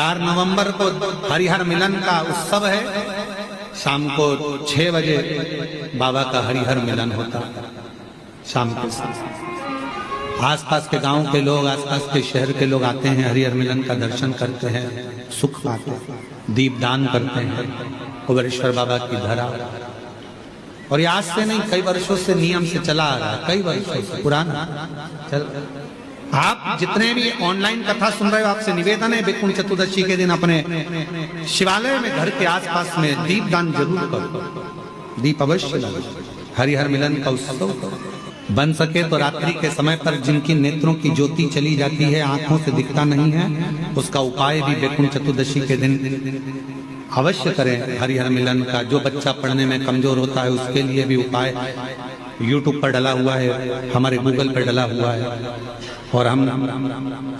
4 नवंबर को हरिहर मिलन का उत्सव है। शाम को 6 बजे बाबा का हरिहर मिलन होता है। शाम के समय आसपास के गांव के लोग, आसपास के शहर के लोग आते हैं, हरिहर मिलन का दर्शन करते हैं, सुख पाते हैं, दीपदान करते हैं कुबेरेश्वर बाबा की धरा। और ये आज से नहीं, कई वर्षों से नियम से चला आ रहा है, कई वर्षों से पुराना चल। आप जितने भी ऑनलाइन कथा सुन रहे हो, आपसे निवेदन है वैकुंठ चतुर्दशी के दिन अपने शिवालय में, घर के आसपास में दीपदान जरूर करो, दीप अवश्य लगाओ। हरिहर मिलन का उत्सव करो। बन सके तो रात्रि के समय पर जिनकी नेत्रों की ज्योति चली जाती है, आंखों से दिखता नहीं है, उसका उपाय भी वैकुंठ चतुर्दशी के दिन अवश्य करें। हरिहर मिलन का जो बच्चा पढ़ने में कमजोर होता है, उसके लिए भी उपाय YouTube पर डला हुआ है, हमारे गूगल पर डला हुआ है। और हम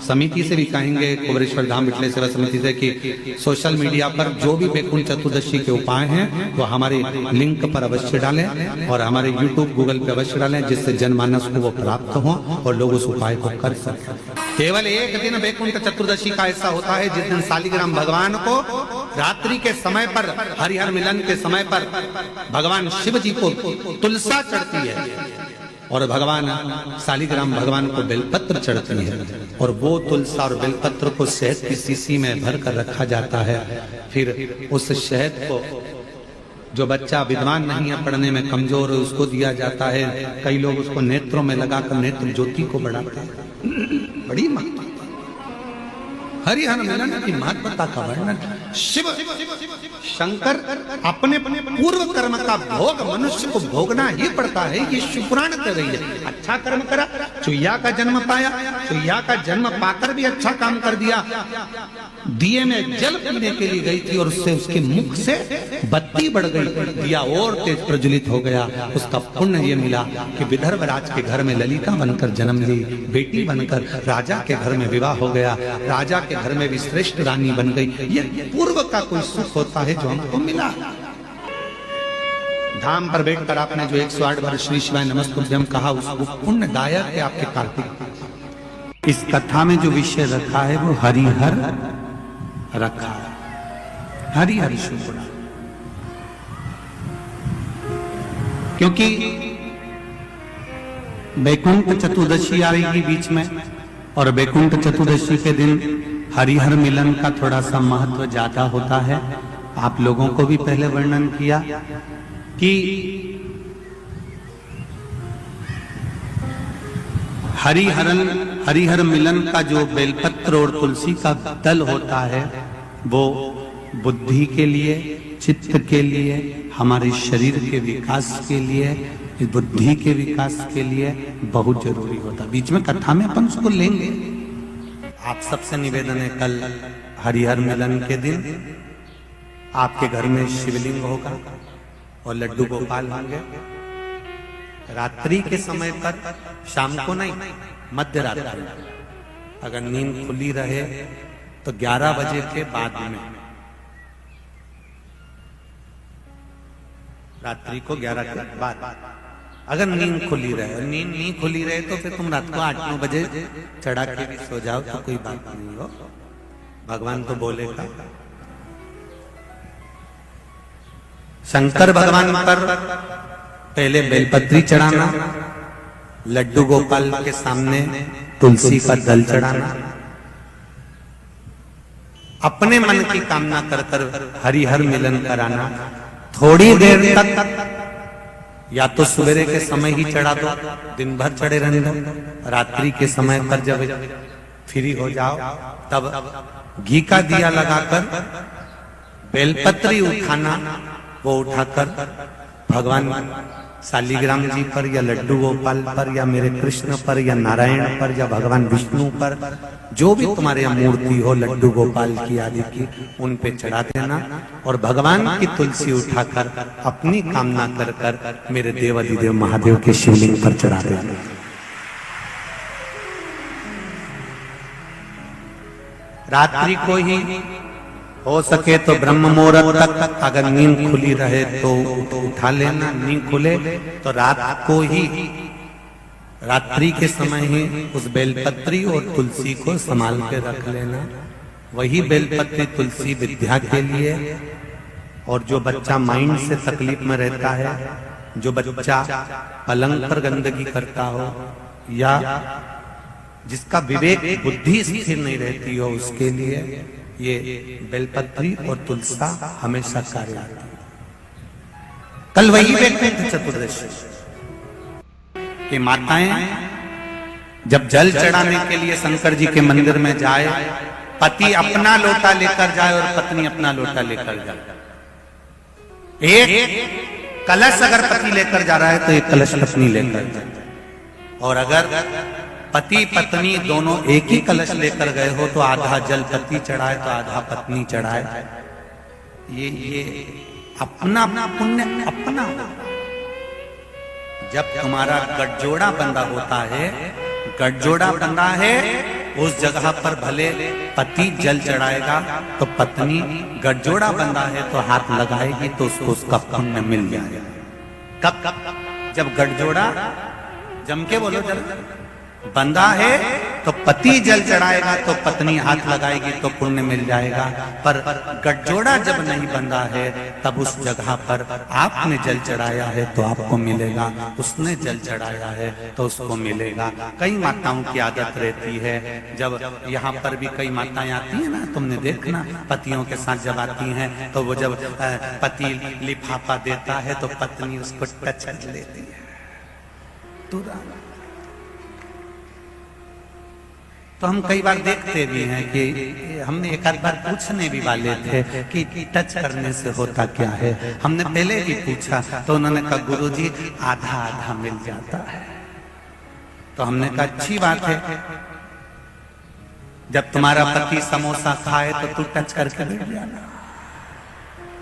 समिति से भी कहेंगे, कुबेरेश्वर धाम विठलेश्वर सेवा समिति से, कि सोशल मीडिया पर जो भी वैकुंठ चतुर्दशी के उपाय हैं वो हमारे लिंक पर अवश्य डालें और हमारे YouTube गूगल पे अवश्य डालें, जिससे जनमानस को वो प्राप्त हो और लोग उस उपाय को कर सकें। केवल एक दिन वैकुंठ चतुर्दशी का ऐसा होता है जिस दिन शालिग्राम भगवान को रात्रि के समय पर, हरिहर मिलन के समय पर भगवान शिव जी को तुलसा चढ़ती है और भगवान शालिग्राम भगवान को बेलपत्र चढ़ती है। और वो तुलसा और बेलपत्र को शहद की शीशी में भर कर रखा जाता है। फिर उस शहद को जो बच्चा विद्वान नहीं है, पढ़ने में कमजोर है, उसको दिया जाता है। कई लोग उसको नेत्रों में लगाकर नेत्र ज्योति को बढ़ाते हैं। बड़ी महत्ता हरिहर मिलन की महत्वता का वर्णन। शिव शंकर अपने पूर्व कर्म का भोग मनुष्य को भोगना ही पड़ता है। ये शिव पुराण कह रही है। अच्छा कर्म करा, चुईया का जन्म पाया, चुईया का जन्म पाकर भी अच्छा काम कर दिया। दिए में जल पीने के लिए गई थी और उससे उसके मुख से बत्ती बढ़ गई, दिया और तेज प्रज्वलित हो गया। उसका पुण्य ये मिला कि विदर्भ राज के घर में ललिता बनकर जन्म ली, बेटी बनकर राजा के घर में विवाह हो गया, राजा के घर में भी श्रेष्ठ रानी बन गई। ये पूर्व का कोई सुख होता है जो हमको मिला। धाम पर बैठकर आपने जो 108 बार श्री शिवाय नमस्तुभ्यं कहा, उसको पुण्यदायक है आपके कार्तिक। इस कथा में जो विषय रखा है वो हरिहर रखा है, हरिहर शुक्र। क्योंकि वैकुंठ चतुर्दशी आएगी बीच में, और वैकुंठ चतुर्दशी के दिन हरिहर मिलन का थोड़ा सा महत्व ज्यादा होता है। आप लोगों को भी पहले वर्णन किया कि हरिहर मिलन का जो बेलपत्र और तुलसी का दल होता है, वो बुद्धि के लिए, चित्त के लिए, हमारे शरीर के विकास के लिए, बुद्धि के विकास के लिए बहुत जरूरी होता है। बीच में कथा में अपन उसको लेंगे। आप सबसे निवेदन है, कल हरिहर मिलन के दिन आपके घर में शिवलिंग होगा और लड्डू गोपाल होंगे। रात्रि के समय पर, शाम को नहीं, मध्य रात्रि, अगर नींद खुली रहे तो 11 बजे के बाद में, रात्रि को 11 के बाद अगर नींद खुली रहे, और नींद नहीं खुली रहे तो फिर तुम रात को 8-9 बजे चढ़ा के भी सो जाओ तो कोई बात नहीं हो, भगवान तो बोलेगा। शंकर भगवान पर पहले बेलपत्री चढ़ाना, लड्डू गोपाल के सामने तुलसी का दल चढ़ाना, अपने मन की कामना कर कर हरिहर मिलन कराना। थोड़ी देर तक या तो सवेरे के समय ही चढ़ा दो, दिन भर चढ़े रहने दो, रात्रि के समय पर जब फ्री हो जाओ तब घी का दिया लगाकर बेलपत्री उठाना, वो उठाकर भगवान शालिग्राम जी पर या लड्डू गोपाल पर या मेरे कृष्ण पर या नारायण पर या भगवान विष्णु पर, जो भी तुम्हारे यहाँ मूर्ति हो लड्डू गोपाल की आदि की, उन पे चढ़ा देना और भगवान की तुलसी उठाकर अपनी कामना कर कर मेरे देवाधिदेव महादेव के शिवलिंग पर चढ़ा देना। रात्रि को ही हो सके तो ब्रह्म मुहूर्त तक, अगर नींद खुली रहे तो उठा लेना, नींद खुले तो रात को ही, रात्रि के समय ही उस बेलपत्री और तुलसी को संभाल के रख लेना। वही बेलपत्री तुलसी विद्या के लिए, और जो बच्चा माइंड से तकलीफ में रहता है, जो बच्चा पलंग पर गंदगी करता हो, या जिसका विवेक बुद्धि स्थिर नहीं रहती हो, उसके लिए ये बेलपत्री और तुलसा हमेशा कार्य आती है। कल वही वैकुंठ चतुर्दशी कि माताएं जब जल चढ़ाने के लिए शंकर जी के मंदिर में जाए, पति अपना लोटा लेकर जाए और पत्नी अपना लोटा लेकर जाए। एक कलश अगर पति लेकर जा रहा है तो एक कलश पत्नी लेकर जाए, और अगर पति पत्नी दोनों एक ही कलश लेकर गए हो तो आधा जल पति चढ़ाए तो आधा पत्नी चढ़ाए। ये अपना अपना पुण्य अपना। जब तुम्हारा गठजोड़ा बंधा होता है, गठजोड़ा बंधा है, उस जगह पर भले पति जल चढ़ाएगा तो पत्नी गठजोड़ा बंधा है तो हाथ लगाएगी तो उसको उसका पुण्य मिल जाएगा। कब कब जब गठजोड़ा जम के बोलो जल बंधा है तो पति जल चढ़ाएगा तो पत्नी हाथ लगाएगी तो पुण्य मिल जाएगा। पर गठजोड़ा जब नहीं बंधा है तब उस जगह पर आपने जल चढ़ाया है तो आपको मिलेगा, उसने जल चढ़ाया है तो उसको मिलेगा। कई माताओं की आदत रहती है, जब यहाँ पर भी कई माताएं आती है ना, तुमने देखना पतियों के साथ जब आती हैं तो वो जब पति लिफाफा देता है तो पत्नी उसको टच कर लेती है तुरंत। तो हम कई बार देखते भी हैं कि हमने एक आध बार पूछने भी वाले थे कि टच करने से होता क्या है। हमने पहले भी पूछा तो उन्होंने कहा गुरुजी आधा आधा मिल जाता है। तो हमने कहा अच्छी बात है, जब तुम्हारा पति समोसा खाए तो तू टच करके बैठ जाना,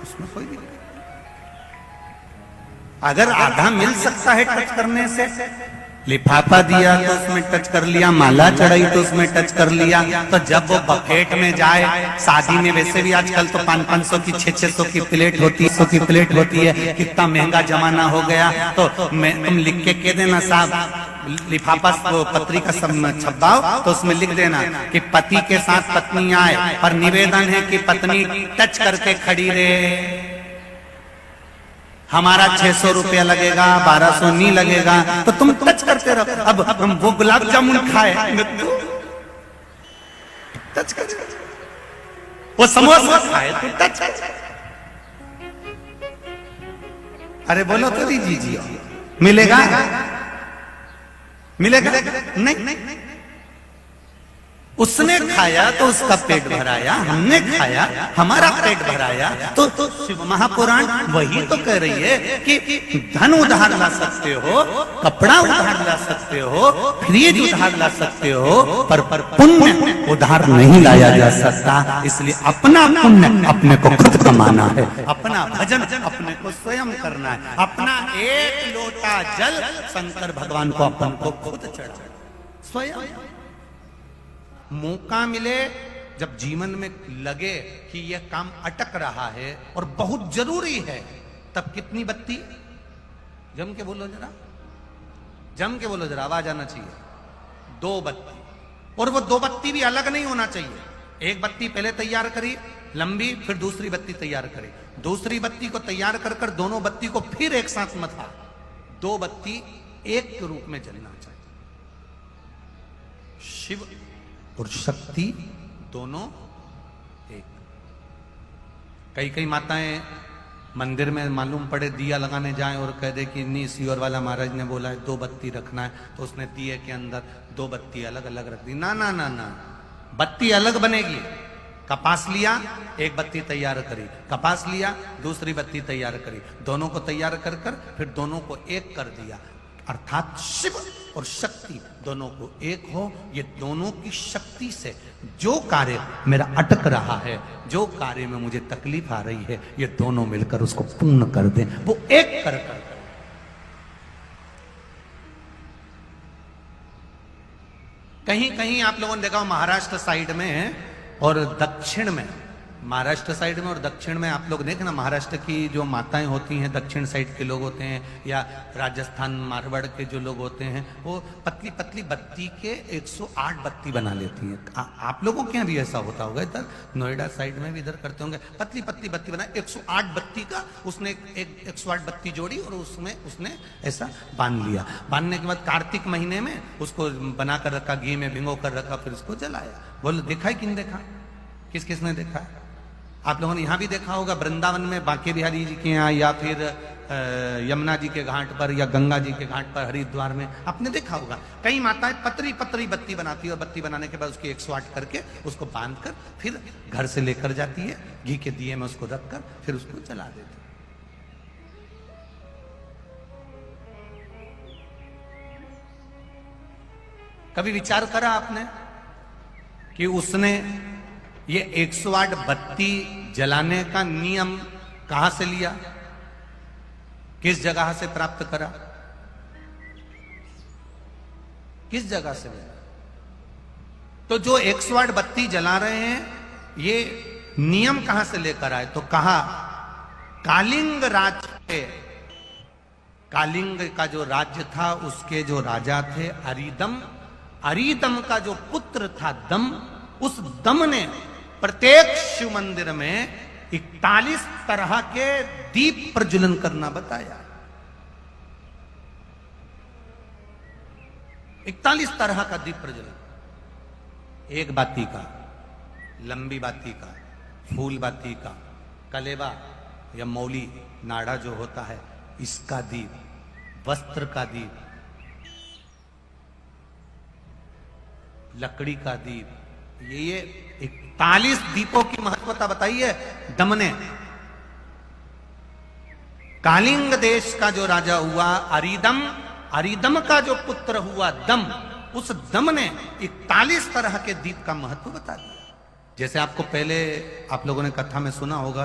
उसमें कोई नहीं। अगर आधा मिल सकता है टच करने से, लिफाफा दिया तो उसमें टच कर लिया, माला चढ़ाई तो उसमें टच कर लिया, तो जब वो बफेट में जाए, शादी में वैसे भी आजकल तो 500-500 की 600-600 की प्लेट होती है, 100 की प्लेट होती है, कितना महंगा जमाना हो गया। तो तुम लिख के कह देना साहब लिफाफा पत्री का सब छपाओ तो उसमें लिख देना कि पति के साथ पत्नी आए, पर निवेदन है कि पत्नी टच करके खड़ी रहे। हमारा 600 रुपया लगेगा, 1200 नहीं लगेगा, तो तुम टच करते रहो। अब हम वो गुलाब जामुन खाए, टच कर, वो समोसा खाए तो टच कर। अरे बोलो तो दीजिए, मिलेगा मिलेगा नहीं। उसने खाया तो उसका पेट भराया, हमने खाया हमारा पेट भराया। तो शिव महापुराण वही तो कह रही है कि धन उधार ला सकते हो, कपड़ा उधार ला सकते हो, फ्रिज उधार ला सकते हो, पर पुण्य उधार नहीं लाया जा सकता। इसलिए अपना पुण्य अपने को खुद कमाना है, अपना भजन अपने को स्वयं करना है। अपना एक लोटा जल शंकर भगवान को अपन को खुद चढ़ा स्वयं। मौका मिले, जब जीवन में लगे कि यह काम अटक रहा है और बहुत जरूरी है, तब कितनी बत्ती, जम के बोलो जरा, जम के बोलो जरा, आवाज आना चाहिए। 2 बत्ती, और वो 2 बत्ती भी अलग नहीं होना चाहिए। एक बत्ती पहले तैयार करी लंबी, फिर दूसरी बत्ती तैयार करी, दूसरी बत्ती को तैयार कर कर दोनों बत्ती को फिर एक साथ मथा। 2 बत्ती एक के रूप में जलना चाहिए। शिव और शक्ति दोनों एक। कई माताएं मंदिर में मालूम पड़े दिया लगाने जाएं और कह दे कि नहीं, सियोर वाला महाराज ने बोला है 2 बत्ती रखना है, तो उसने दिए के अंदर 2 बत्ती अलग अलग रख दी। ना ना ना ना, बत्ती अलग बनेगी। कपास लिया, एक बत्ती तैयार करी, कपास लिया, दूसरी बत्ती तैयार करी, दोनों को तैयार कर कर फिर दोनों को एक कर दिया। अर्थात शिव और शक्ति दोनों को एक हो। ये दोनों की शक्ति से जो कार्य मेरा अटक रहा है, जो कार्य में मुझे तकलीफ आ रही है, ये दोनों मिलकर उसको पूर्ण कर दें। वो एक कर कर कहीं कहीं आप लोगों ने देखा महाराष्ट्र साइड में और दक्षिण में महाराष्ट्र साइड में और दक्षिण में आप लोग देखना, महाराष्ट्र की जो माताएं होती हैं, दक्षिण साइड के लोग होते हैं, या राजस्थान मारवाड़ के जो लोग होते हैं, वो पतली पतली बत्ती के 108 बत्ती बना लेती हैं। आप लोगों के यहाँ भी ऐसा होता होगा, इधर नोएडा साइड में भी इधर करते होंगे, पतली पतली बत्ती बना 108 बत्ती का उसने एक 108 बत्ती जोड़ी और उसमें उसने ऐसा बांध लिया। बांधने के बाद कार्तिक महीने में उसको बना कर रखा, घी में भिगो कर रखा, फिर उसको जलाया। बोलो देखा है कि नहीं देखा? किस किस ने देखा है? आप लोगों ने यहां भी देखा होगा, वृंदावन में बांके बिहारी जी के यहाँ, या फिर यमुना जी के घाट पर, या गंगा जी के घाट पर, हरिद्वार में आपने देखा होगा। कई माताएं पतरी पतरी बत्ती बनाती है और बत्ती बनाने के बाद उसकी 108 करके उसको बांध कर फिर घर से लेकर जाती है, घी के दिए में उसको रखकर फिर उसको जला देती है। कभी विचार करा आपने कि उसने ये 108 बत्ती जलाने का नियम कहां से लिया, किस जगह से प्राप्त करा, किस जगह से लिया? तो जो 108 बत्ती जला रहे हैं, ये नियम कहां से लेकर आए? तो कहा कालिंग राज के, कालिंग का जो राज्य था उसके जो राजा थे अरिदम, अरिदम का जो पुत्र था दम, उस दम ने प्रत्येक शिव मंदिर में 41 तरह के दीप प्रज्वलन करना बताया। 41 तरह का दीप प्रज्वलन, एक बाती का, लंबी बाती का, फूल बाती का, कलेबा या मौली नाड़ा जो होता है इसका दीप, वस्त्र का दीप, लकड़ी का दीप, ये 41 दीपों की महत्वता बताई है दम ने। कालिंग देश का जो राजा हुआ अरिदम, अरिदम का जो पुत्र हुआ दम, उस दम ने 41 तरह के दीप का महत्व बता दिया। जैसे आपको पहले आप लोगों ने कथा में सुना होगा,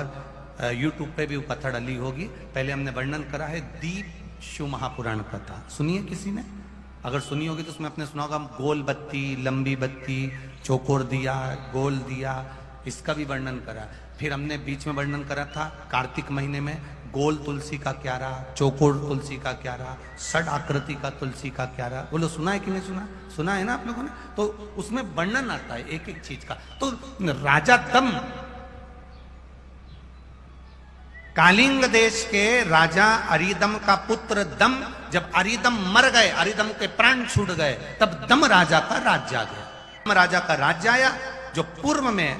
यूट्यूब पे भी वो कथा डली होगी, पहले हमने वर्णन करा है दीप शिव महापुराण कथा, सुनिए किसी ने? अगर सुनी होगी तो उसमें आपने सुना होगा गोल बत्ती, लंबी बत्ती, चौकोर दिया, गोल दिया, इसका भी वर्णन करा। फिर हमने बीच में वर्णन करा था कार्तिक महीने में गोल तुलसी का क्यारा, चौकोर तुलसी का क्यारा, षड आकृति का तुलसी का क्यारा। बोलो सुना है कि नहीं सुना? सुना है ना आप लोगों ने? तो उसमें वर्णन आता है एक एक चीज का। तो राजा दम, कालिंग देश के राजा अरिदम का पुत्र दम, जब अरिदम मर गए, अरिदम के प्राण छूट गए, तब दम राजा का राज्य आ गया। दम राजा का राज्य आया, जो पूर्व में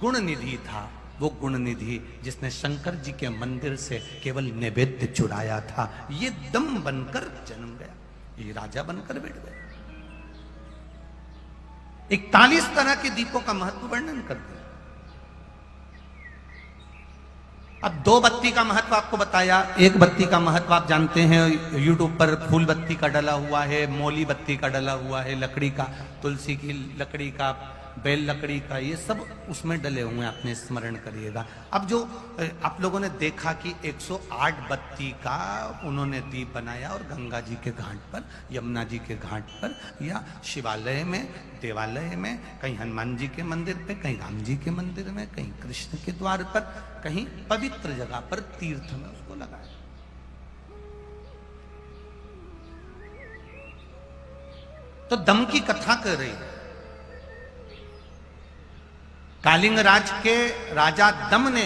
गुण निधि था, वो गुण निधि जिसने शंकर जी के मंदिर से केवल नैवेद्य चुराया था, ये दम बनकर जन्म गया, ये राजा बनकर बैठ गया। 41 तरह के दीपों का महत्व वर्णन कर दिया। अब 2 बत्ती का महत्व आपको बताया। एक बत्ती का महत्व आप जानते हैं, यूट्यूब पर फूल बत्ती का डला हुआ है, मौली बत्ती का डला हुआ है, लकड़ी का, तुलसी की लकड़ी का, बेल लकड़ी का, ये सब उसमें डले हुए हैं, आपने स्मरण करिएगा। अब जो आप लोगों ने देखा कि 108 बत्ती का उन्होंने दीप बनाया और गंगा जी के घाट पर, यमुना जी के घाट पर, या शिवालय में, देवालय में, कहीं हनुमान जी के मंदिर पे, कहीं राम जी के मंदिर में, कहीं कृष्ण के द्वार पर, कहीं पवित्र जगह पर, तीर्थ में उसको लगाया। तो दम की कथा कर रही है। कालिंग राज के राजा दम ने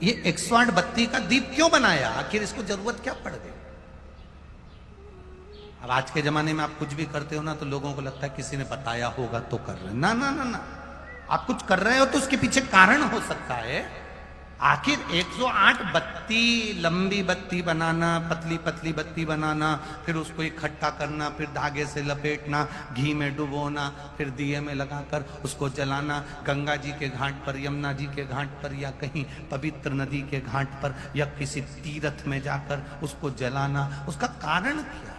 ये 108 बत्ती का दीप क्यों बनाया? आखिर इसको जरूरत क्या पड़ गई? अब आज के जमाने में आप कुछ भी करते हो ना, तो लोगों को लगता है किसी ने बताया होगा तो कर रहे। ना ना ना ना, आप कुछ कर रहे हो तो उसके पीछे कारण हो सकता है। आखिर 108 बत्ती, लंबी बत्ती बनाना, पतली पतली बत्ती बनाना, फिर उसको इकट्ठा करना, फिर धागे से लपेटना, घी में डुबोना, फिर दिए में लगाकर उसको जलाना, गंगा जी के घाट पर, यमुना जी के घाट पर, या कहीं पवित्र नदी के घाट पर, या किसी तीर्थ में जाकर उसको जलाना, उसका कारण क्या?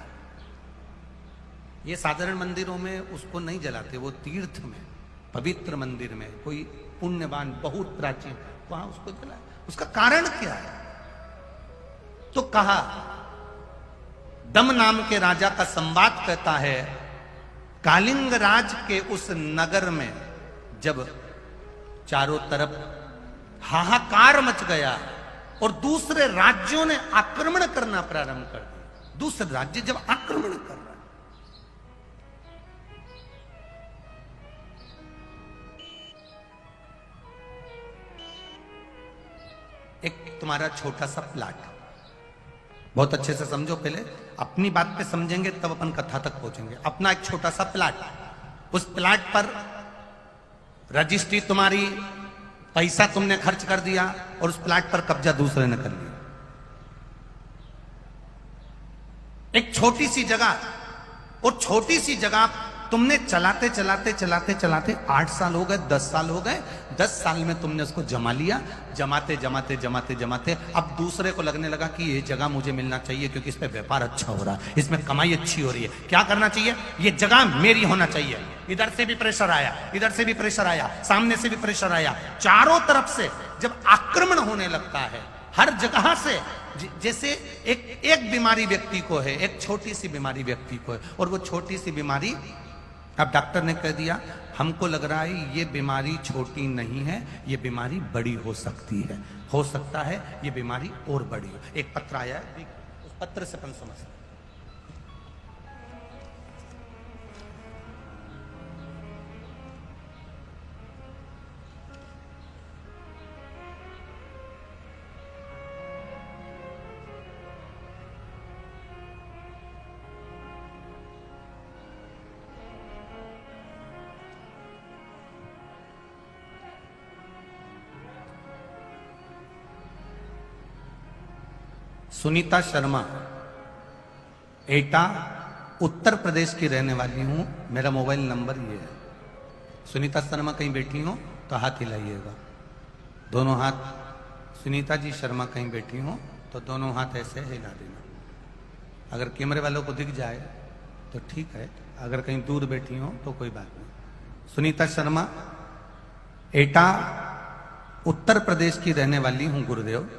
ये साधारण मंदिरों में उसको नहीं जलाते, वो तीर्थ में, पवित्र मंदिर में, कोई पुण्यवान बहुत प्राचीन, वहां उसको जलाया। उसका कारण क्या है? तो कहा दम नाम के राजा का संवाद कहता है, कालिंग राज के उस नगर में जब चारों तरफ हाहाकार मच गया और दूसरे राज्यों ने आक्रमण करना प्रारंभ कर दिया। दूसरे राज्य जब आक्रमण कर रहा है, एक तुम्हारा छोटा सा प्लाट, बहुत अच्छे से समझो, पहले अपनी बात पे समझेंगे तब अपन कथा तक पहुंचेंगे। अपना एक छोटा सा प्लाट, उस प्लाट पर रजिस्ट्री तुम्हारी, पैसा तुमने खर्च कर दिया और उस प्लाट पर कब्जा दूसरे ने कर लिया। एक छोटी सी जगह, और छोटी सी जगह तुमने चलाते चलाते चलाते चलाते 8 साल हो गए, 10 साल हो गए, 10 साल में तुमने उसको जमा लिया। जमाते जमाते जमाते जमाते अब दूसरे को लगने लगा कि ये जगह मुझे मिलना चाहिए क्योंकि इस पे व्यापार अच्छा हो रहा है, इसमें कमाई अच्छी हो रही है। क्या करना चाहिए? ये जगह मेरी होना चाहिए। इधर से भी प्रेशर आया, इधर से भी प्रेशर आया, सामने से भी प्रेशर आया, चारों तरफ से जब आक्रमण होने लगता है हर जगह से, जैसे एक बीमारी व्यक्ति को है, एक छोटी सी बीमारी व्यक्ति को है, और वो छोटी सी बीमारी, अब डॉक्टर ने कह दिया हमको लग रहा है ये बीमारी छोटी नहीं है, ये बीमारी बड़ी हो सकती है, हो सकता है ये बीमारी और बड़ी हो। एक पत्र आया है, उस पत्र से अपन समझ सकते। सुनीता शर्मा, एटा, उत्तर प्रदेश की रहने वाली हूं, मेरा मोबाइल नंबर ये है। सुनीता शर्मा कहीं बैठी हो तो हाथ हिलाइएगा, दोनों हाथ। सुनीता जी शर्मा कहीं बैठी हो तो दोनों हाथ ऐसे हिला देना। अगर कैमरे वालों को दिख जाए तो ठीक है, अगर कहीं दूर बैठी हो तो कोई बात नहीं। सुनीता शर्मा, एटा, उत्तर प्रदेश की रहने वाली हूं गुरुदेव।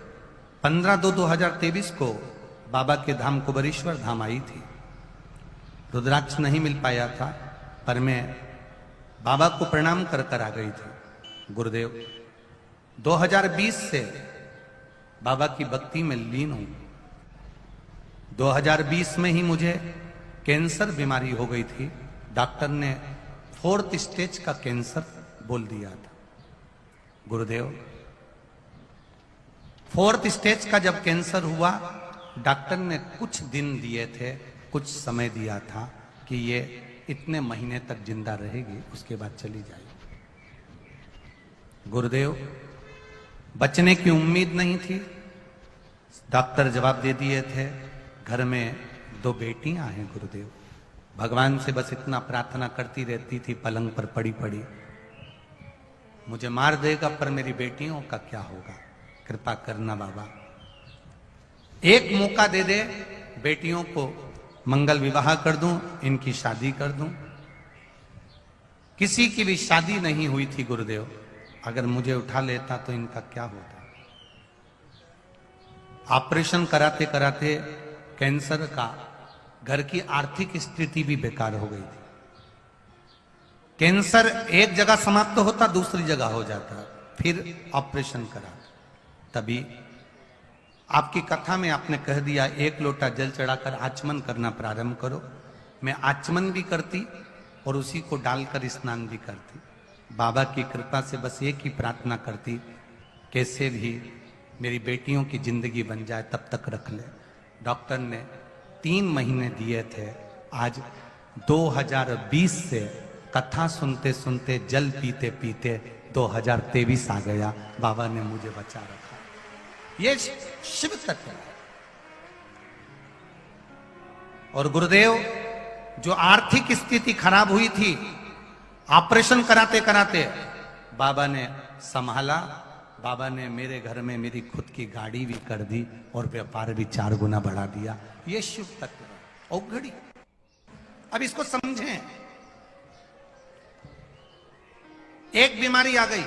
15/2/2023 को बाबा के धाम कुबेरेश्वर धाम आई थी। रुद्राक्ष नहीं मिल पाया था, पर मैं बाबा को प्रणाम कर कर आ गई थी। गुरुदेव, 2020 से बाबा की भक्ति में लीन हूं। 2020 में ही मुझे कैंसर बीमारी हो गई थी। डॉक्टर ने 4th स्टेज का कैंसर बोल दिया था। गुरुदेव, 4th स्टेज का जब कैंसर हुआ, डॉक्टर ने कुछ दिन दिए थे, कुछ समय दिया था कि ये इतने महीने तक जिंदा रहेगी, उसके बाद चली जाएगी। गुरुदेव, बचने की उम्मीद नहीं थी। डॉक्टर जवाब दे दिए थे, घर में 2 बेटियां हैं गुरुदेव। भगवान से बस इतना प्रार्थना करती रहती थी पलंग पर पड़ी पड़ी, मुझे मार देगा पर मेरी बेटियों का क्या होगा, कृपा करना बाबा, एक मौका दे दे, बेटियों को मंगल विवाह कर दूं, इनकी शादी कर दूं। किसी की भी शादी नहीं हुई थी गुरुदेव, अगर मुझे उठा लेता तो इनका क्या होता। ऑपरेशन कराते कराते कैंसर का, घर की आर्थिक स्थिति भी बेकार हो गई थी। कैंसर एक जगह समाप्त होता, दूसरी जगह हो जाता, फिर ऑपरेशन करा। तभी आपकी कथा में आपने कह दिया 1 लोटा जल चढ़ाकर आचमन करना प्रारंभ करो। मैं आचमन भी करती और उसी को डालकर स्नान भी करती। बाबा की कृपा से बस एक ही प्रार्थना करती, कैसे भी मेरी बेटियों की जिंदगी बन जाए, तब तक रख ले। डॉक्टर ने 3 महीने दिए थे। आज 2020 से कथा सुनते सुनते, जल पीते पीते 2023 आ गया। बाबा ने मुझे बचा रखा। ये शिव तत्व है। और गुरुदेव, जो आर्थिक स्थिति खराब हुई थी, ऑपरेशन कराते कराते बाबा ने संभाला। बाबा ने मेरे घर में मेरी खुद की गाड़ी भी कर दी और व्यापार भी 4 गुना बढ़ा दिया। ये शिव तत्व है। औघड़ी, अब इसको समझें। एक बीमारी आ गई,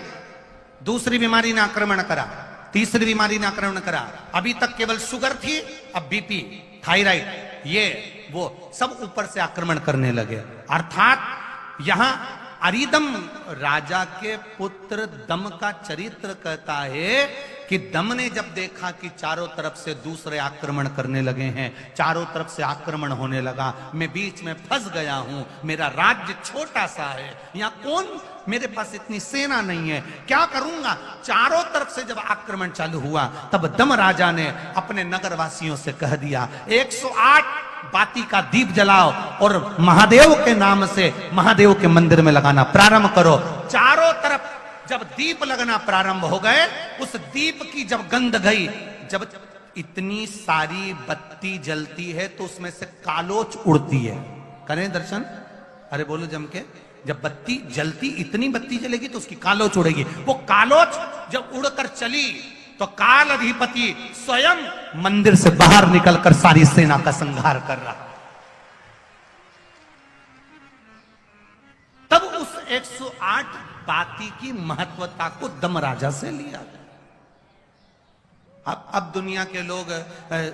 दूसरी बीमारी ने आक्रमण करा, तीसरी बीमारी ने आक्रमण करा। अभी तक केवल शुगर थी, अब बीपी, थायराइड, ये वो सब ऊपर से आक्रमण करने लगे। अर्थात यहां अरिदम राजा के पुत्र दम का चरित्र कहता है कि दम ने जब देखा कि चारों तरफ से दूसरे आक्रमण करने लगे हैं, चारों तरफ से आक्रमण होने लगा, मैं बीच में फंस गया हूं, मेरा राज्य छोटा सा है, यहां कौन, मेरे पास इतनी सेना नहीं है, क्या करूंगा। चारों तरफ से जब आक्रमण चालू हुआ तब दम राजा ने अपने नगरवासियों से कह दिया 108 बाती का दीप जलाओ और महादेव के नाम से महादेव के मंदिर में लगाना प्रारंभ करो। चारों तरफ जब दीप लगना प्रारंभ हो गए, उस दीप की जब गंध गई, जब इतनी सारी बत्ती जलती है तो उसमें से कालोच उड़ती है। करें दर्शन, अरे बोलो जम के, जब बत्ती जलती, इतनी बत्ती जलेगी तो उसकी कालोच उड़ेगी। वो कालोच जब उड़कर चली तो काल अधिपति स्वयं मंदिर से बाहर निकलकर सारी सेना का संहार कर रहा। तब उस 108 बाती की महत्वता को दम राजा से लिया गया। अब दुनिया के लोग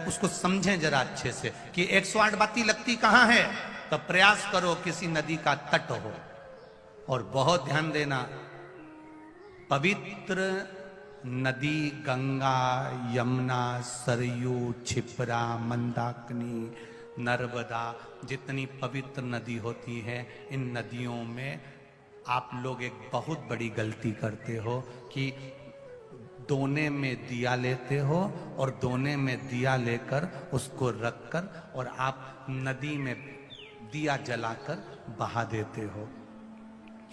उसको समझें जरा अच्छे से कि 108 बाती लगती कहां है, तो प्रयास करो किसी नदी का तट हो, और बहुत ध्यान देना, पवित्र नदी गंगा, यमुना, सरयू, क्षिप्रा, मंदाकिनी, नर्मदा, जितनी पवित्र नदी होती है, इन नदियों में आप लोग एक बहुत बड़ी गलती करते हो कि दोने में दिया लेते हो और दोने में दिया लेकर उसको रखकर और आप नदी में दिया जलाकर बहा देते हो।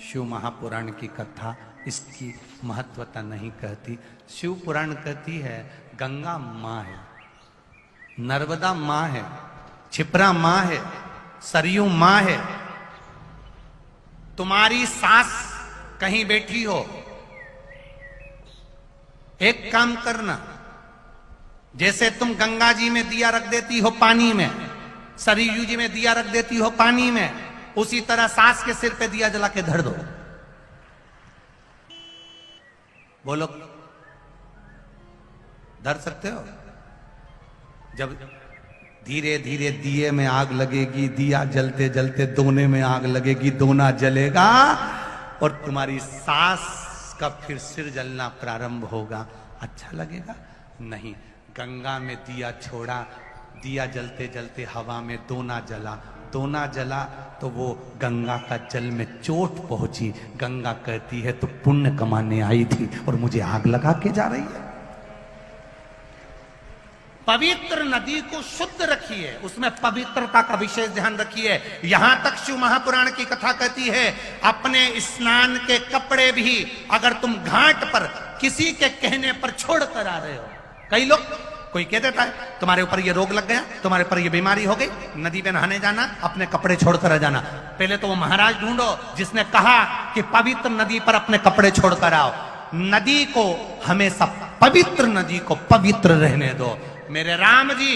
शिव महापुराण की कथा इसकी महत्वता नहीं कहती। शिव पुराण कहती है गंगा माँ है, नर्मदा माँ है, क्षिप्रा माँ है, सरयू माँ है। तुम्हारी सास कहीं बैठी हो, एक काम करना, जैसे तुम गंगा जी में दिया रख देती हो पानी में, सरयू जी में दिया रख देती हो पानी में, उसी तरह सास के सिर पे दिया जला के धर दो। बोलो, धर सकते हो? जब धीरे धीरे दिए में आग लगेगी, दिया जलते जलते दोने में आग लगेगी, दोना जलेगा और तुम्हारी सास का फिर सिर जलना प्रारंभ होगा। अच्छा लगेगा? नहीं। गंगा में दिया छोड़ा, दिया जलते जलते हवा में दोना जला, दोना जला तो वो गंगा का जल में चोट पहुंची। गंगा कहती है तो पुण्य कमाने आई थी और मुझे आग लगा के जा रही है। पवित्र नदी को शुद्ध रखिए, उसमें पवित्रता का विशेष ध्यान रखिए। यहां तक शिव महापुराण की कथा कहती है अपने स्नान के कपड़े भी अगर तुम घाट पर किसी के कहने पर छोड़ कर आ रहे हो, कई लोग, कोई कह देता है तुम्हारे ऊपर ये रोग लग गया, तुम्हारे ऊपर ये बीमारी हो गई, नदी पे नहाने जाना, अपने कपड़े छोड़कर आ जाना। पहले तो वो महाराज ढूंढो जिसने कहा कि पवित्र नदी पर अपने कपड़े छोड़कर आओ। नदी को हमेशा, पवित्र नदी को पवित्र रहने दो। मेरे राम जी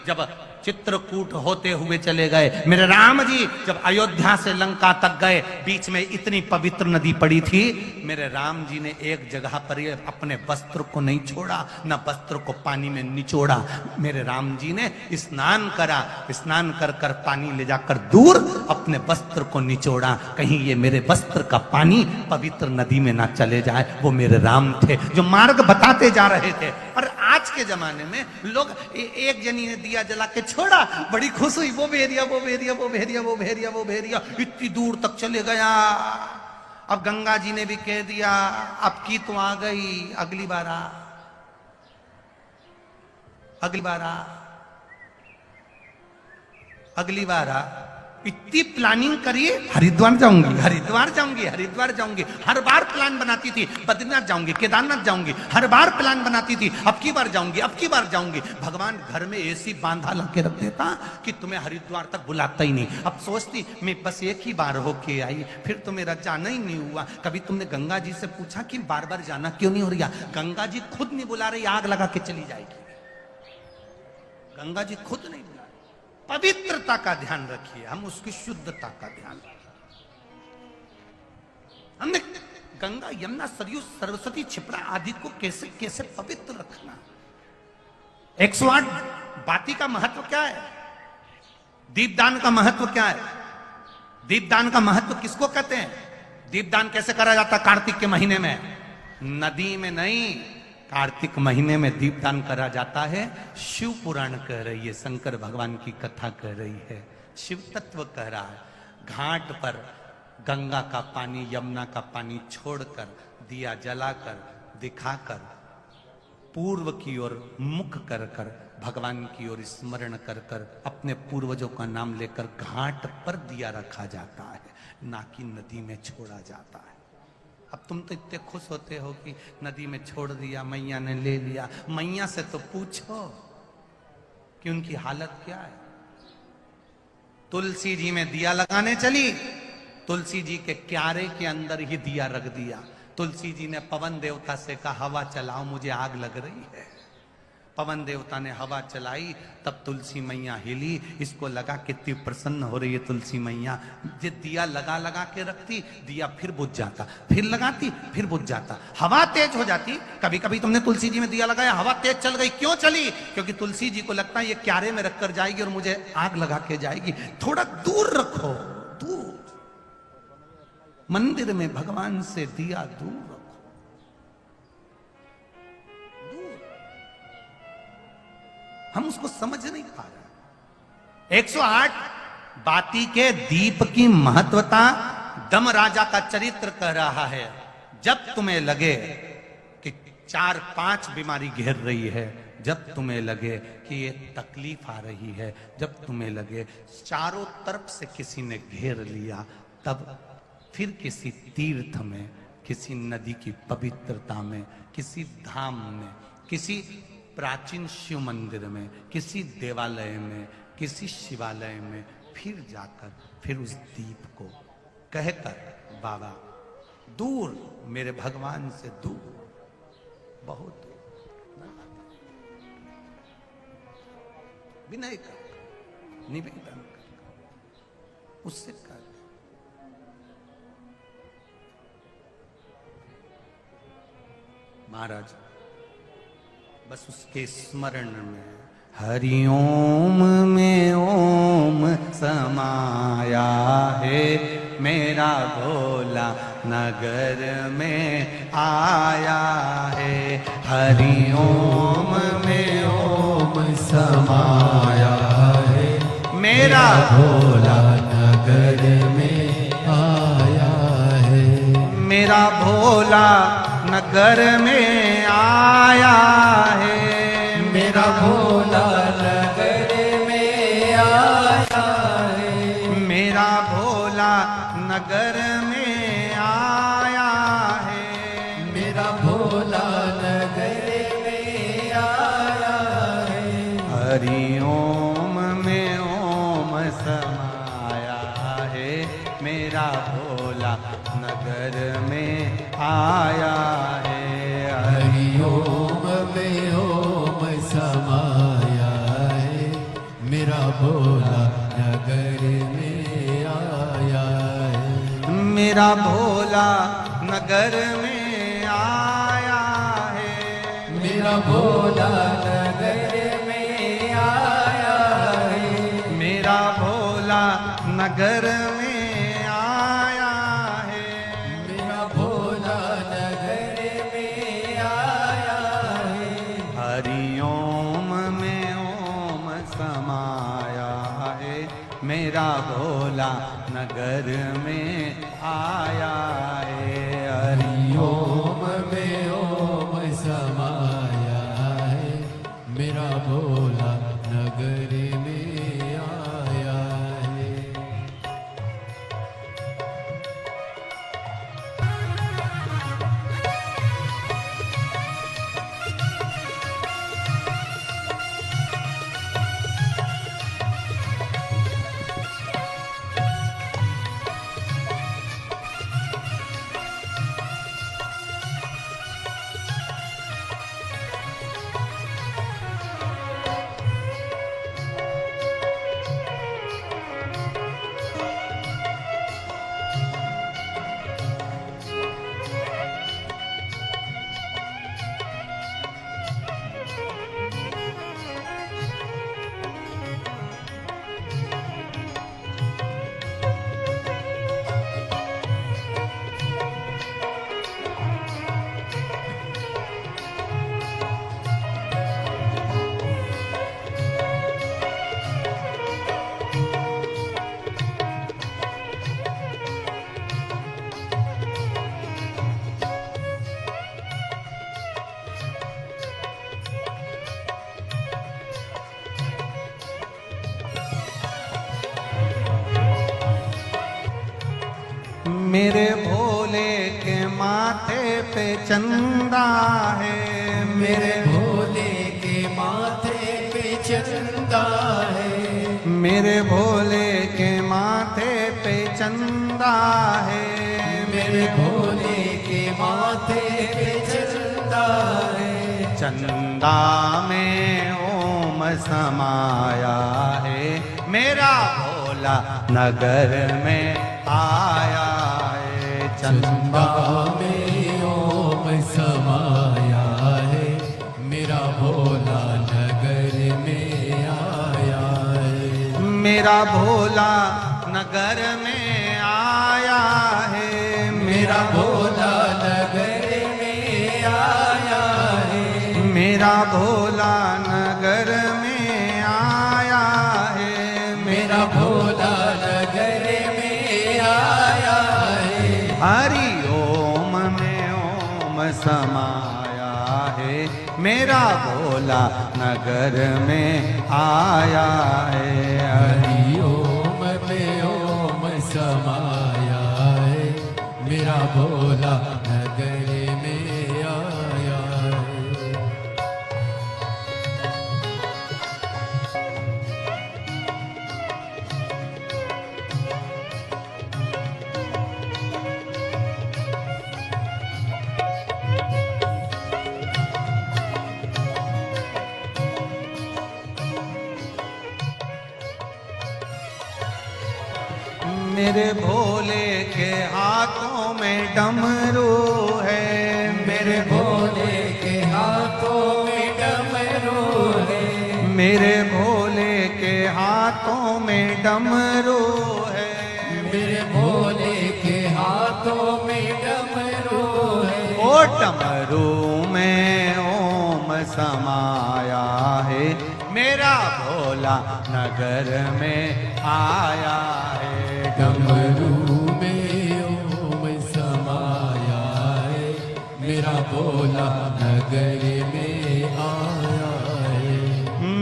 जब चित्रकूट होते हुए चले गए, मेरे राम जी जब अयोध्या से लंका तक गए, बीच में इतनी पवित्र नदी पड़ी थी, मेरे राम जी ने एक जगह पर ये अपने वस्त्र को नहीं छोड़ा, न वस्त्र को पानी में निचोड़ा। मेरे राम जी ने स्नान करा, स्नान कर कर पानी ले जाकर दूर अपने वस्त्र को निचोड़ा, कहीं ये मेरे वस्त्र का पानी पवित्र नदी में ना चले जाए। वो मेरे राम थे जो मार्ग बताते जा रहे थे। और आज के जमाने में लोग, एक जनी ने दिया जला के छोड़ा, बड़ी खुश हुई, वो भेरिया, वो भेरिया, वो भेरिया, वो भेरिया, वो भेरिया, इतनी दूर तक चले गया। अब गंगा जी ने भी कह दिया अब की तो आ गई, अगली बार आ, अगली बार आ, अगली बार आ। इतनी प्लानिंग करिए, हरिद्वार जाऊंगी, हरिद्वार जाऊंगी, हरिद्वार जाऊंगी, हर बार प्लान बनाती थी, बद्रीनाथ जाऊंगी, केदारनाथ जाऊंगी, हर बार प्लान बनाती थी, अब की बार जाऊंगी, अब की बार जाऊंगी। भगवान घर में ऐसी बांधा ला के रख देता कि तुम्हें हरिद्वार तक बुलाता ही नहीं। अब सोचती मैं बस एक ही बार होके आई, फिर तो मेरा जाना ही नहीं हुआ। कभी तुमने गंगा जी से पूछा कि बार बार जाना क्यों नहीं हो रहा? गंगा जी खुद नहीं बुला रही, आग लगा के चली जाएगी। गंगा जी खुद नहीं, पवित्रता का ध्यान रखिए, हम उसकी शुद्धता का ध्यान रखिए। हमने गंगा, यमुना, सरयू, सरस्वती, क्षिप्रा आदि को कैसे कैसे पवित्र रखना। 108 बाती का महत्व क्या है? दीपदान का महत्व क्या है? दीपदान का महत्व किसको कहते हैं? दीपदान कैसे करा जाता? कार्तिक के महीने में, नदी में नहीं, कार्तिक महीने में दीपदान करा जाता है। शिव पुराण कह रही है, शंकर भगवान की कथा कह रही है, शिव तत्व कह रहा है। घाट पर गंगा का पानी, यमुना का पानी छोड़कर, दिया जलाकर, दिखाकर, पूर्व की ओर मुख कर कर, भगवान की ओर स्मरण कर कर, अपने पूर्वजों का नाम लेकर घाट पर दिया रखा जाता है, ना कि नदी में छोड़ा जाता है। अब तुम तो इतने खुश होते हो कि नदी में छोड़ दिया, मैया ने ले लिया। मैया से तो पूछो कि उनकी हालत क्या है। तुलसी जी में दिया लगाने चली, तुलसी जी के क्यारे के अंदर ही दिया रख दिया। तुलसी जी ने पवन देवता से कहा, हवा चलाओ, मुझे आग लग रही है। पवन देवता ने हवा चलाई, तब तुलसी मैया हिली। इसको लगा कितनी प्रसन्न हो रही है तुलसी मैया। ये दिया लगा लगा के रखती, दिया फिर बुझ जाता, फिर लगाती, फिर बुझ जाता, हवा तेज हो जाती। कभी कभी तुमने तुलसी जी में दिया लगाया, हवा तेज चल गई, क्यों चली? क्योंकि तुलसी जी को लगता है ये क्यारे में रखकर जाएगी और मुझे आग लगा के जाएगी, थोड़ा दूर रखो, दूर। मंदिर में भगवान से दिया दूर रखो, दूर। हम उसको समझ नहीं पा रहे। 108 बाती के दीप की महत्वता दम राजा का चरित्र कह रहा है। जब तुम्हें लगे कि 4-5 बीमारी घेर रही है, जब तुम्हें लगे कि ये तकलीफ आ रही है, जब तुम्हें लगे चारों तरफ से किसी ने घेर लिया, तब फिर किसी तीर्थ में, किसी नदी की पवित्रता में, किसी धाम में, किसी प्राचीन शिव मंदिर में, किसी देवालय में, किसी शिवालय में फिर जाकर, फिर उस दीप को कहकर, बाबा दूर, मेरे भगवान से दूर, बहुत दूर, विनय कर, निवेदन कर, उससे कर। महाराज बस उसके स्मरण में हरिओम में ओम समाया है, मेरा भोला नगर में आया है। हरिओम में ओम समाया है, मेरा भोला नगर में आया है। मेरा भोला नगर में आया है, मेरा भोला नगर में आया है। मेरा भोला नगर में आया है, मेरा भोला नगर में आया है। हरि ओम में ओम समाया है, मेरा भोला नगर में आया है। हरि ओम में ओम समाया है, मेरा भोला नगर में आया है। मेरा भोला नगर में आया है, मेरा भोला नगर में आया है। मेरा भोला नगर में मेरा भोला नगर में आया है। हरि ओम में ओम समाया है, मेरा भोला नगर में आया है। मेरे भोले के माथे पे चंदा है, मेरे भोले के माथे पे चंदा है, मेरे भोले के माथे पे चंदा है, मेरे भोले के माथे पे चंदा है। चंदा में ओम समाया है, मेरा भोला नगर में आया है। चंदा में ओम समाया है, मेरा भोला नगर में आया है। मेरा भोला नगर में आया है, मेरा भोला नगर में आया है, मेरा भोला नगर में आया है, मेरा भोला नगर में आया है। हरि ओम में ओम समाया है, मेरा भोला नगर में आया है। हरि ओम में ओम समाया है, मेरा भोला नगर में आया है। मेरे भोले के हाथों में डमरू है, मेरे भोले के हाथों में डमरू है, मेरे भोले के हाथों में डमरू है, मेरे भोले के हाथों में डमरू है। ओ डमरू में ओम समाया है, मेरा भोला नगर में आया है। डमरू में ओम समाया है, मेरा भोला नगर में आया है।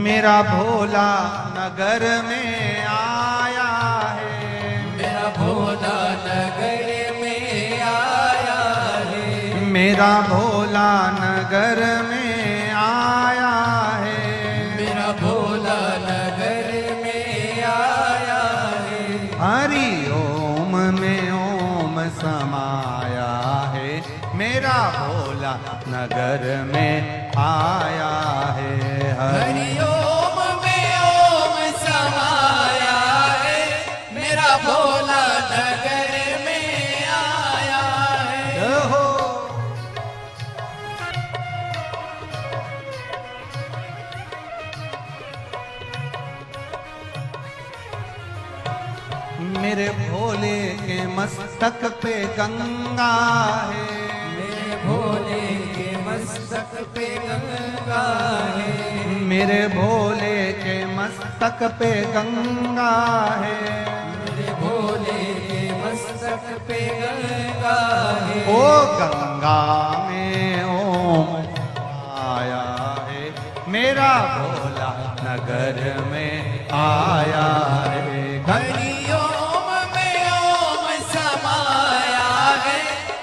मेरा भोला नगर में आया है, मेरा भोला नगर में आया है, मेरा भोला नगर में आया है, मेरा भोला नगर में आया है। हरि ओम में ओम समाया है, मेरा भोला नगर में आया है। हरि ओम में ओम समाया है, मेरा भोला नगर में आया है। हो मेरे भोले के मस्तक पे गंगा है, मेरे भोले के मस्तक पे गंगा है, मेरे भोले के मस्तक पे गंगा है, मेरे भोले के मस्तक पे गंगा है। ओ गंगा में ओम आया है, मेरा भोला नगर में आया है। हरि ओम में ओम समाया है,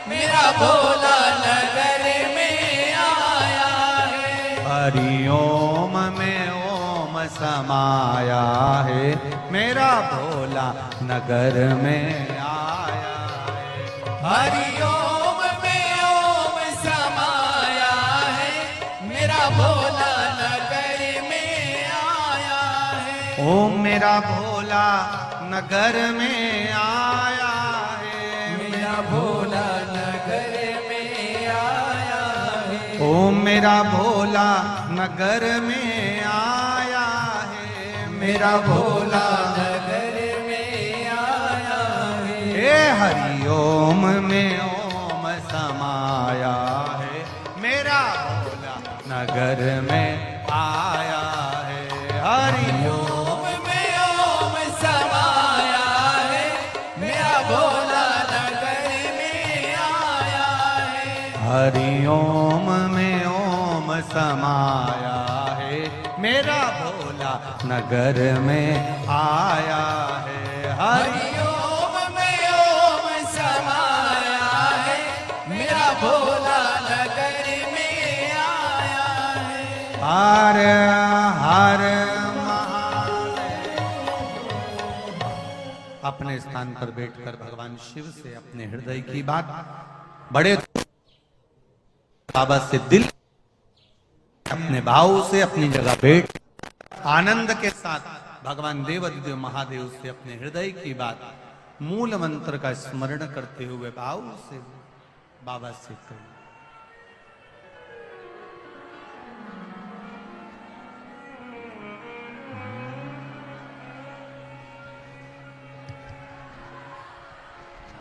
मेरा भोला नगर में आया है। हरि ओम में ओम समाया है, मेरा भोला नगर में आया है। हरि ओम में ओम समाया है, मेरा भोला नगर में आया है। ओम मेरा भोला नगर में आया है, मेरा भोला नगर में आया है। ओम मेरा भोला नगर में आया है, मेरा भोला नगर में आया है। हे हरि ओम में ओम समाया है, मेरा भोला नगर में आया है। हरि ओम ओम में ओम समाया है, मेरा भोला नगर में आया है। हरि ओम में ओम समाया है, मेरा भोला नगर में आया है। हरि हरि ओम में ओम समाया भोला नगर में आया है। हर हर महादेव। अपने स्थान पर बैठकर भगवान शिव से अपने हृदय की बात बड़े बाबा से दिल अपने भाव से अपनी जगह बैठ आनंद के साथ भगवान देवादिदेव महादेव से अपने हृदय की बात मूल मंत्र का स्मरण करते हुए भाव से बाबा से करें।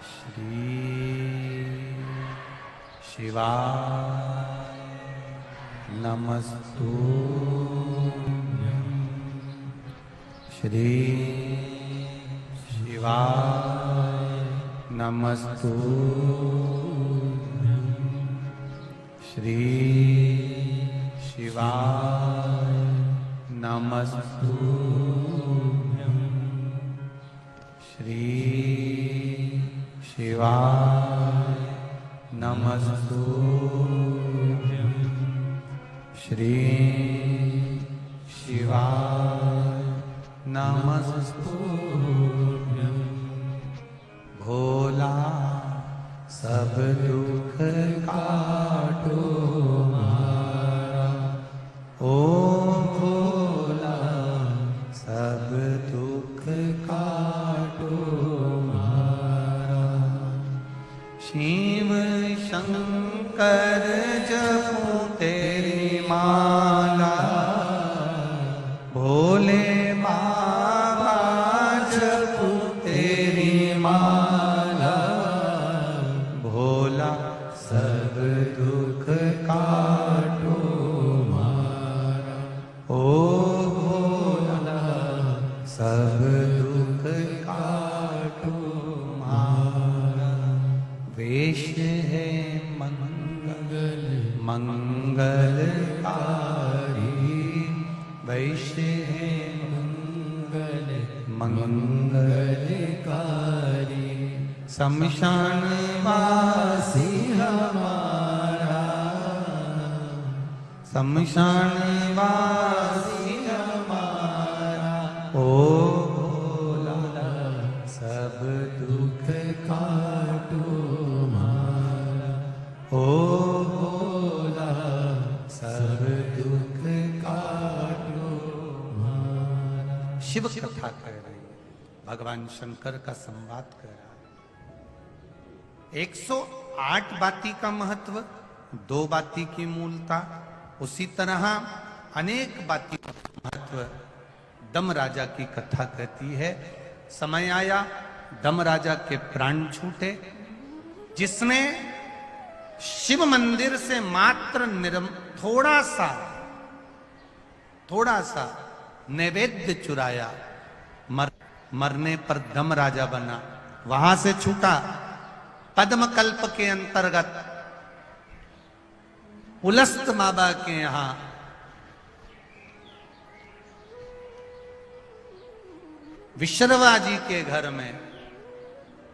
श्री शिवाय नमस्तुभ्यं। श्री शिवाय नमस्तुभ्यं। श्री शिवाय नमस्तुभ्यं। श्री शिवाय नमस्तुभ्यं। श्री शिवाय नमस्तुभ्यं। भोला सब दुख काटो मारा। ओ भोला सब दुख काटो मारा। शिव शंकर जपो तेरी माला। भोले बाबा जपो तेरी माला। भोला सब दुख काटो मारा। ओ भोला सब दुख काटो मारा। वेश है मंगल मंगलकारी। वैश्य है मंगल मंगलकारी। शमशान वासी हमारा। शमशान वासी हमारा। ओ भोला सब दुख काटो मारा। ओ भोला सब दुख काटो मारा। शिव कथा कह रही है, भगवान शंकर का संवाद कर रहा है। 108 बाती का महत्व, 2 बाती की मूलता, उसी तरह अनेक बाती का महत्व दम राजा की कथा कहती है। समय आया दम राजा के प्राण छूटे, जिसने शिव मंदिर से मात्र थोड़ा सा नैवेद्य चुराया। मरने पर दम राजा बना, वहां से छूटा। पद्मकल्प के अंतर्गत उलस्त बाबा के यहां विश्रवा जी के घर में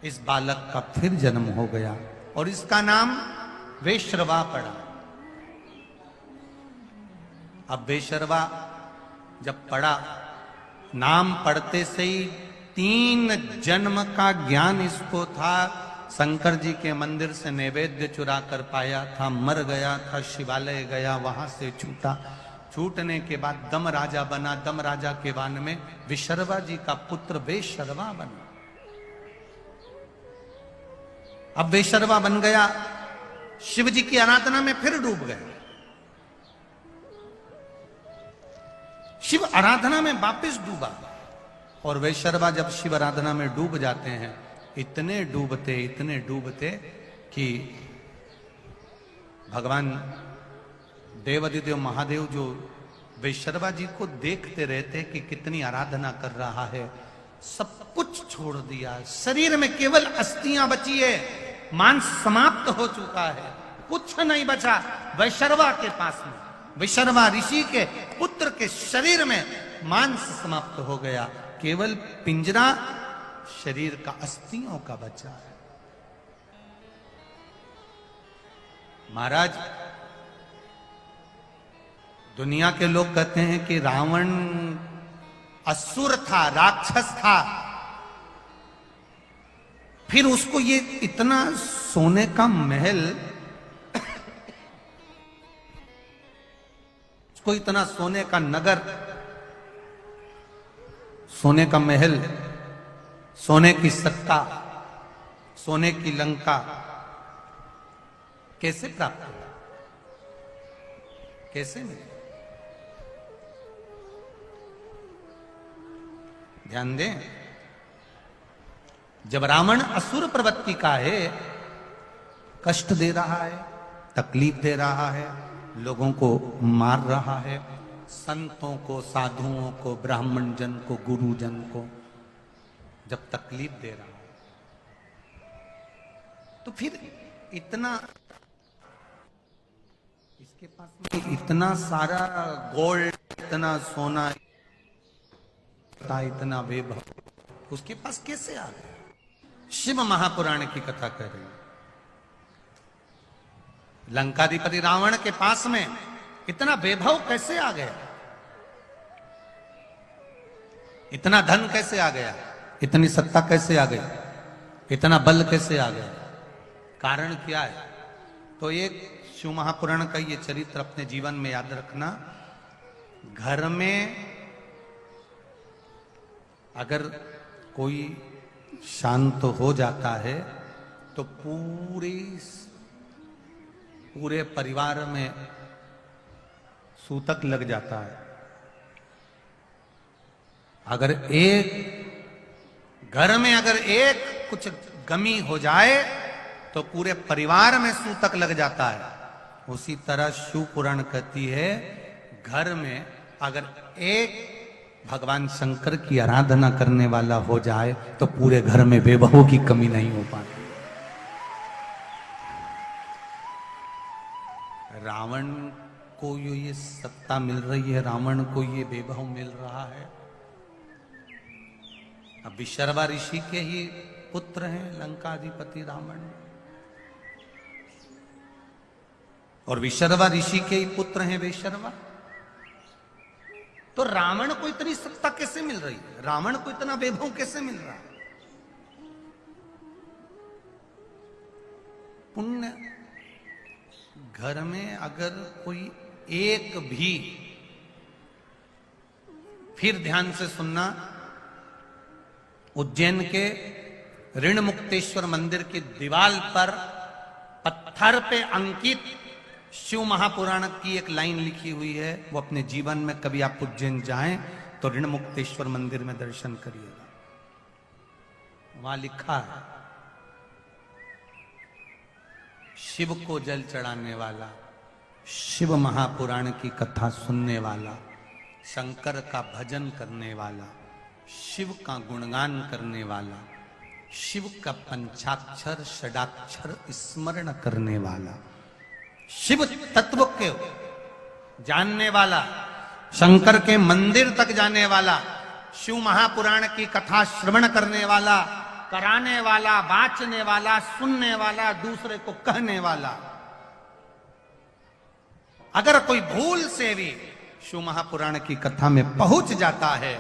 इस बालक का फिर जन्म हो गया और इसका नाम वेश्रवा पड़ा। अब वेश्रवा जब पड़ा, नाम पढ़ते से ही 3 जन्म का ज्ञान इसको था। शंकर जी के मंदिर से नैवेद्य चुरा कर पाया था, मर गया था, शिवालय गया, वहां से छूटा। छूटने के बाद दम राजा बना। दम राजा के वन में विश्रवा जी का पुत्र वेश्रवा बना। अब वेश्रवा बन गया, शिव जी की आराधना में फिर डूब गया। शिव आराधना में वापस डूबा। और वेश्रवा जब शिव आराधना में डूब जाते हैं, इतने डूबते कि भगवान देवादिदेव महादेव जो वेश्रवा जी को देखते रहते कि कितनी आराधना कर रहा है, सब कुछ छोड़ दिया। शरीर में केवल अस्थियां बची है, मांस समाप्त हो चुका है, कुछ नहीं बचा। वेश्रवा के पास में, विश्रवा ऋषि के पुत्र के शरीर में मांस समाप्त हो गया, केवल पिंजरा शरीर का अस्थियों का बचा है। महाराज, दुनिया के लोग कहते हैं कि रावण असुर था, राक्षस था, फिर उसको ये इतना सोने का महल, उसको इतना सोने का नगर, सोने का महल, सोने की सत्ता, सोने की लंका कैसे प्राप्त हुआ, कैसे मिले? ध्यान दें, जब रावण असुर प्रवृत्ति का है, कष्ट दे रहा है, तकलीफ दे रहा है, लोगों को मार रहा है, संतों को, साधुओं को, ब्राह्मण जन को, गुरुजन को जब तकलीफ दे रहा है, तो फिर इतना, इसके पास में इतना सारा गोल्ड, इतना सोना, इतना वैभव उसके पास कैसे आ गया? शिव महापुराण की कथा कह रही है। लंकाधिपति रावण के पास में इतना वैभव कैसे आ गया? इतना धन कैसे आ गया? इतनी सत्ता कैसे आ गई? इतना बल कैसे आ गया? कारण क्या है? तो एक शिव महापुराण का ये चरित्र अपने जीवन में याद रखना। घर में अगर कोई शांत हो जाता है तो पूरे परिवार में सूतक लग जाता है। अगर एक घर में अगर एक कुछ गमी हो जाए तो पूरे परिवार में सूतक लग जाता है। उसी तरह शिव पुराण कहती है, घर में अगर एक भगवान शंकर की आराधना करने वाला हो जाए तो पूरे घर में वैभवों की कमी नहीं हो पाती। रावण को ये सत्ता मिल रही है, रावण को ये वैभव मिल रहा है। अब विशर्वा ऋषि के ही पुत्र हैं लंकाधिपति रावण, और विशर्वा ऋषि के ही पुत्र हैं वेशर्वा। तो रावण को इतनी सत्ता कैसे मिल रही है? रावण को इतना वैभव कैसे मिल रहा है? पुण्य। घर में अगर कोई एक भी, फिर ध्यान से सुनना, उज्जैन के ऋण मुक्तेश्वर मंदिर की दीवार पर पत्थर पे अंकित शिव महापुराण की एक लाइन लिखी हुई है। वो अपने जीवन में कभी आप उज्जैन जाएं तो ऋण मुक्तेश्वर मंदिर में दर्शन करिएगा। वहां लिखा है, शिव को जल चढ़ाने वाला, शिव महापुराण की कथा सुनने वाला, शंकर का भजन करने वाला, शिव का गुणगान करने वाला, शिव का पंचाक्षर षडाक्षर स्मरण करने वाला, शिव तत्व के जानने वाला, शंकर के मंदिर तक जाने वाला, शिव महापुराण की कथा श्रवण करने वाला, कराने वाला, बांचने वाला, सुनने वाला, दूसरे को कहने वाला, अगर कोई भूल से भी शिव महापुराण की कथा में पहुंच जाता है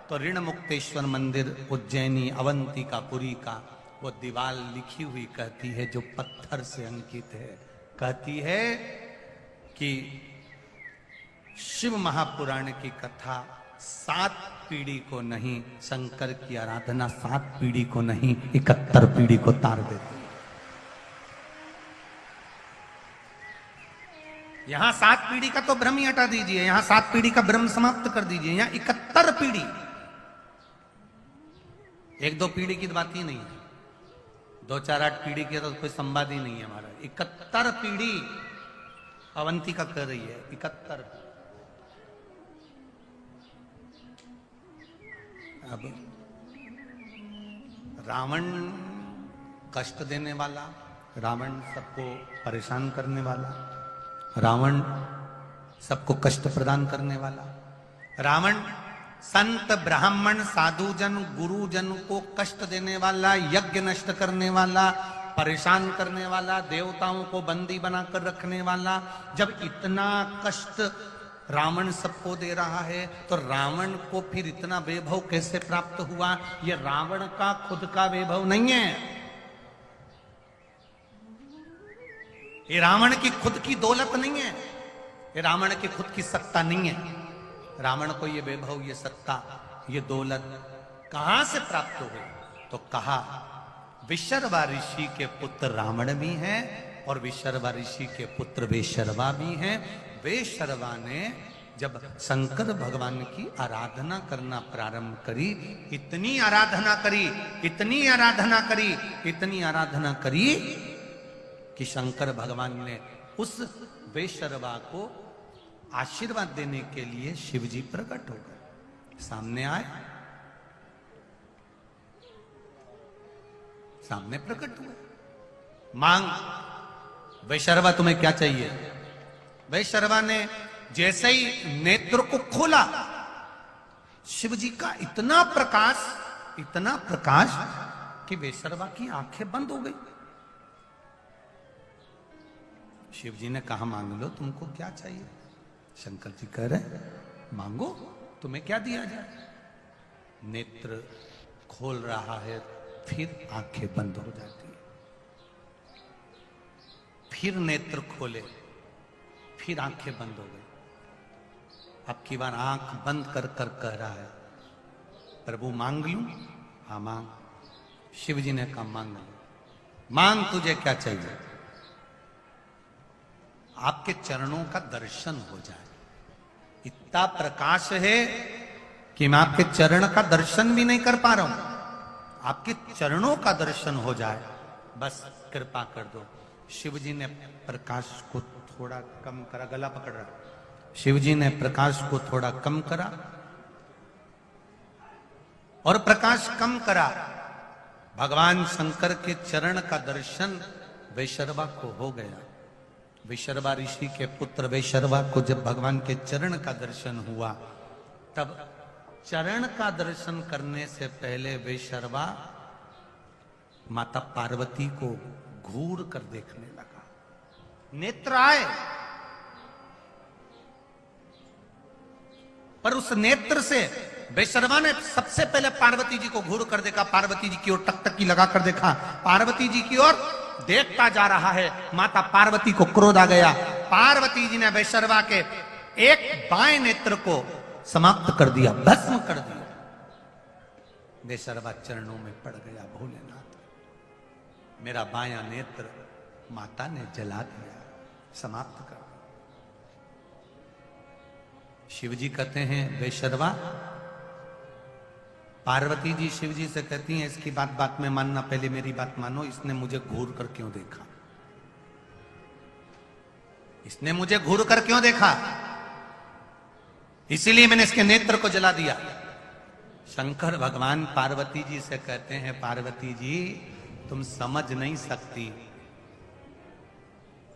तो ऋण मुक्तेश्वर मंदिर उज्जैनी अवंतिकापुरी का वो दीवार लिखी हुई कहती है, जो पत्थर से अंकित है, कहती है कि शिव महापुराण की कथा 7 पीढ़ी को नहीं, शंकर की आराधना 7 पीढ़ी को नहीं 71 पीढ़ी को तार देती है। यहां 7 पीढ़ी का तो भ्रम ही हटा दीजिए, यहां 7 पीढ़ी का भ्रम समाप्त कर दीजिए, यहां 71 पीढ़ी, 1-2 पीढ़ी की बात ही नहीं है, 2-4-8 पीढ़ी की तो कोई संवाद ही नहीं है हमारा। 71 पीढ़ी अवंतिका कर रही है, 71। अब रावण कष्ट देने वाला, रावण सबको परेशान करने वाला, रावण सबको कष्ट प्रदान करने वाला, रावण संत ब्राह्मण साधुजन गुरुजन को कष्ट देने वाला, यज्ञ नष्ट करने वाला, परेशान करने वाला, देवताओं को बंदी बनाकर रखने वाला, जब इतना कष्ट रावण सबको दे रहा है तो रावण को फिर इतना वैभव कैसे प्राप्त हुआ? ये रावण का खुद का वैभव नहीं है, ये रावण की खुद की दौलत नहीं है, ये रावण की खुद की सत्ता नहीं है। रावण को ये वैभव, ये सत्ता, ये दौलत कहां से प्राप्त हुई? तो कहा विशर्वा ऋषि के पुत्र रावण भी हैं और विशर्वा ऋषि के पुत्र वेशर्वा भी हैं। वेशर्वा ने जब शंकर भगवान की आराधना करना प्रारंभ करी, इतनी आराधना करी, इतनी आराधना करी, इतनी आराधना करी कि शंकर भगवान ने उस वेशर्वा को आशीर्वाद देने के लिए शिवजी प्रकट हो गए, सामने आए, सामने प्रकट हुए। मांग, वैशर्वा तुम्हें क्या चाहिए? वैशर्वा ने जैसे ही नेत्र को खोला, शिवजी का इतना प्रकाश कि वैशर्वा की आंखें बंद हो गई। शिवजी ने कहा मांग लो, तुमको क्या चाहिए? शंकर जी कह रहे मांगो, तुम्हें क्या दिया जाए? नेत्र खोल रहा है, फिर आंखें बंद हो जाती है, फिर नेत्र खोले, फिर आंखें बंद हो गई। अब की बार आंख बंद कर कर कह रहा है प्रभु मांग लूं? हाँ मांग। शिवजी ने कहा मांग लो, मांग तुझे क्या चाहिए? आपके चरणों का दर्शन हो जाए। इतना प्रकाश है कि मैं आपके चरण का दर्शन भी नहीं कर पा रहा हूं, आपके चरणों का दर्शन हो जाए, बस कृपा कर दो। शिवजी ने प्रकाश को थोड़ा कम करा, गला पकड़ रहा, शिवजी ने प्रकाश को थोड़ा कम करा और प्रकाश कम करा, भगवान शंकर के चरण का दर्शन वैशर्वा को हो गया। वैशर्वा ऋषि के पुत्र वैशर्वा को जब भगवान के चरण का दर्शन हुआ, तब चरण का दर्शन करने से पहले वैशर्वा माता पार्वती को घूर कर देखने लगा। नेत्र आए, पर उस नेत्र से वैशर्वा ने सबसे पहले पार्वती जी को घूर कर देखा, पार्वती जी की ओर टकटकी लगा कर देखा, पार्वती जी की ओर देखता जा रहा है। माता पार्वती को क्रोध आ गया, पार्वती जी ने वैशर्वा के एक बाएं नेत्र को समाप्त कर दिया, भस्म कर दिया। वैशर्वा चरणों में पड़ गया, भोलेनाथ मेरा बायां नेत्र माता ने जला दिया, समाप्त कर दिया। शिवजी कहते हैं वैशर्वा, पार्वती जी शिवजी से कहती हैं इसकी बात में मानना, पहले मेरी बात मानो, इसने मुझे घूर कर क्यों देखा? इसने मुझे घूर कर क्यों देखा? इसीलिए मैंने इसके नेत्र को जला दिया। शंकर भगवान पार्वती जी से कहते हैं पार्वती जी तुम समझ नहीं सकती,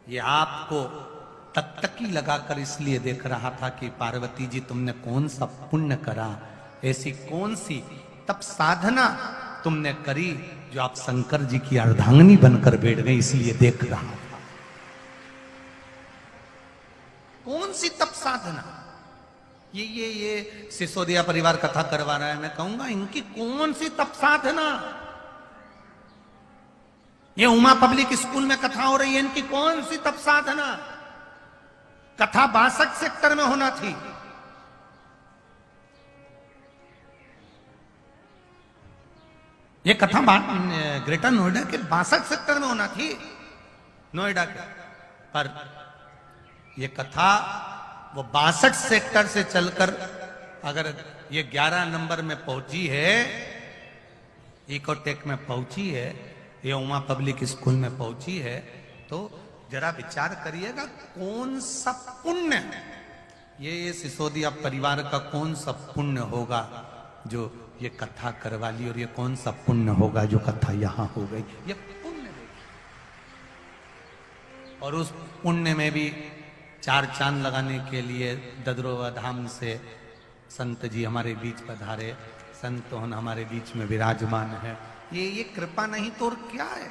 ये आपको टकटकी लगाकर इसलिए देख रहा था कि पार्वती जी तुमने कौन सा पुण्य करा, ऐसी कौन सी तप साधना तुमने करी जो आप शंकर जी की अर्धांगिनी बनकर बैठ गई, इसलिए देख रहा था। कौन सी तप साधना? ये सिसोदिया परिवार कथा करवा रहा है, मैं कहूंगा इनकी कौन सी तप साधना? ये उमा पब्लिक स्कूल में कथा हो रही है, इनकी कौन सी तप साधना? कथा 62 सेक्टर में होना थी, ये कथा ग्रेटर नोएडा के 62 सेक्टर में होना थी, नोएडा के, पर ये कथा वो 62 सेक्टर से चलकर अगर ये 11 नंबर में पहुंची है, इकोटेक में पहुंची है, ये उमा पब्लिक स्कूल में पहुंची है, तो जरा विचार करिएगा कौन सा पुण्य ये सिसोदिया परिवार का कौन सा पुण्य होगा जो ये कथा करवा ली, और ये कौन सा पुण्य होगा जो कथा यहां हो गई। ये पुण्य है, और उस पुण्य में भी 4 चांद लगाने के लिए ददरोवा धाम से संत जी हमारे बीच पधारे, संत हमारे बीच में विराजमान है। ये कृपा नहीं तो और क्या है?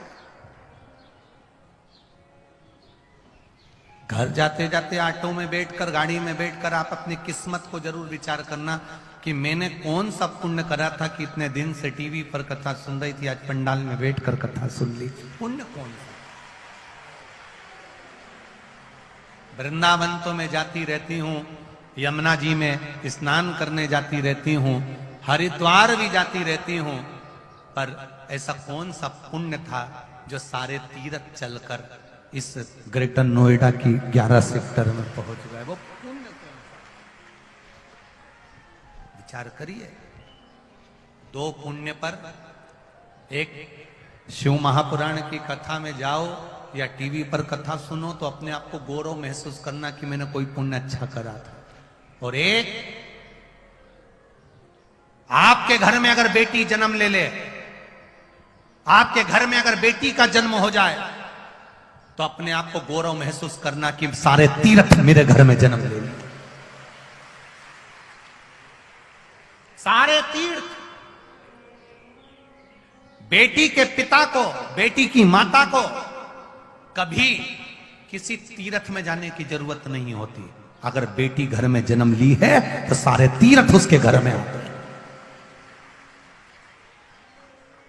घर जाते जाते ऑटो में बैठकर, गाड़ी में बैठकर आप अपनी किस्मत को जरूर विचार करना कि मैंने कौन सा पुण्य करा था कि इतने दिन से टीवी पर कथा सुन रही थी, आज पंडाल में बैठकर कथा सुन ली। पुण्य कौन सा? वृंदावन तो मैं जाती रहती हूँ, यमुना जी में स्नान करने जाती रहती हूँ, हरिद्वार भी जाती रहती हूँ, पर ऐसा कौन सा पुण्य था जो सारे तीर्थ चलकर इस ग्रेटर नोएडा की 11 सेक्टर में पहुंच गए? वो पुण्य कौन सा? विचार करिए। 2 पुण्य पर, एक शिव महापुराण की कथा में जाओ या टीवी पर कथा सुनो तो अपने आप को गौरव महसूस करना कि मैंने कोई पुण्य अच्छा करा था, और एक आपके घर में अगर बेटी जन्म ले ले, आपके घर में अगर बेटी का जन्म हो जाए तो अपने आप को गौरव महसूस करना कि सारे तीर्थ मेरे घर में जन्म ले लिए। सारे तीर्थ। बेटी के पिता को, बेटी की माता को कभी किसी तीर्थ में जाने की जरूरत नहीं होती। अगर बेटी घर में जन्म ली है तो सारे तीर्थ उसके घर में आते हैं।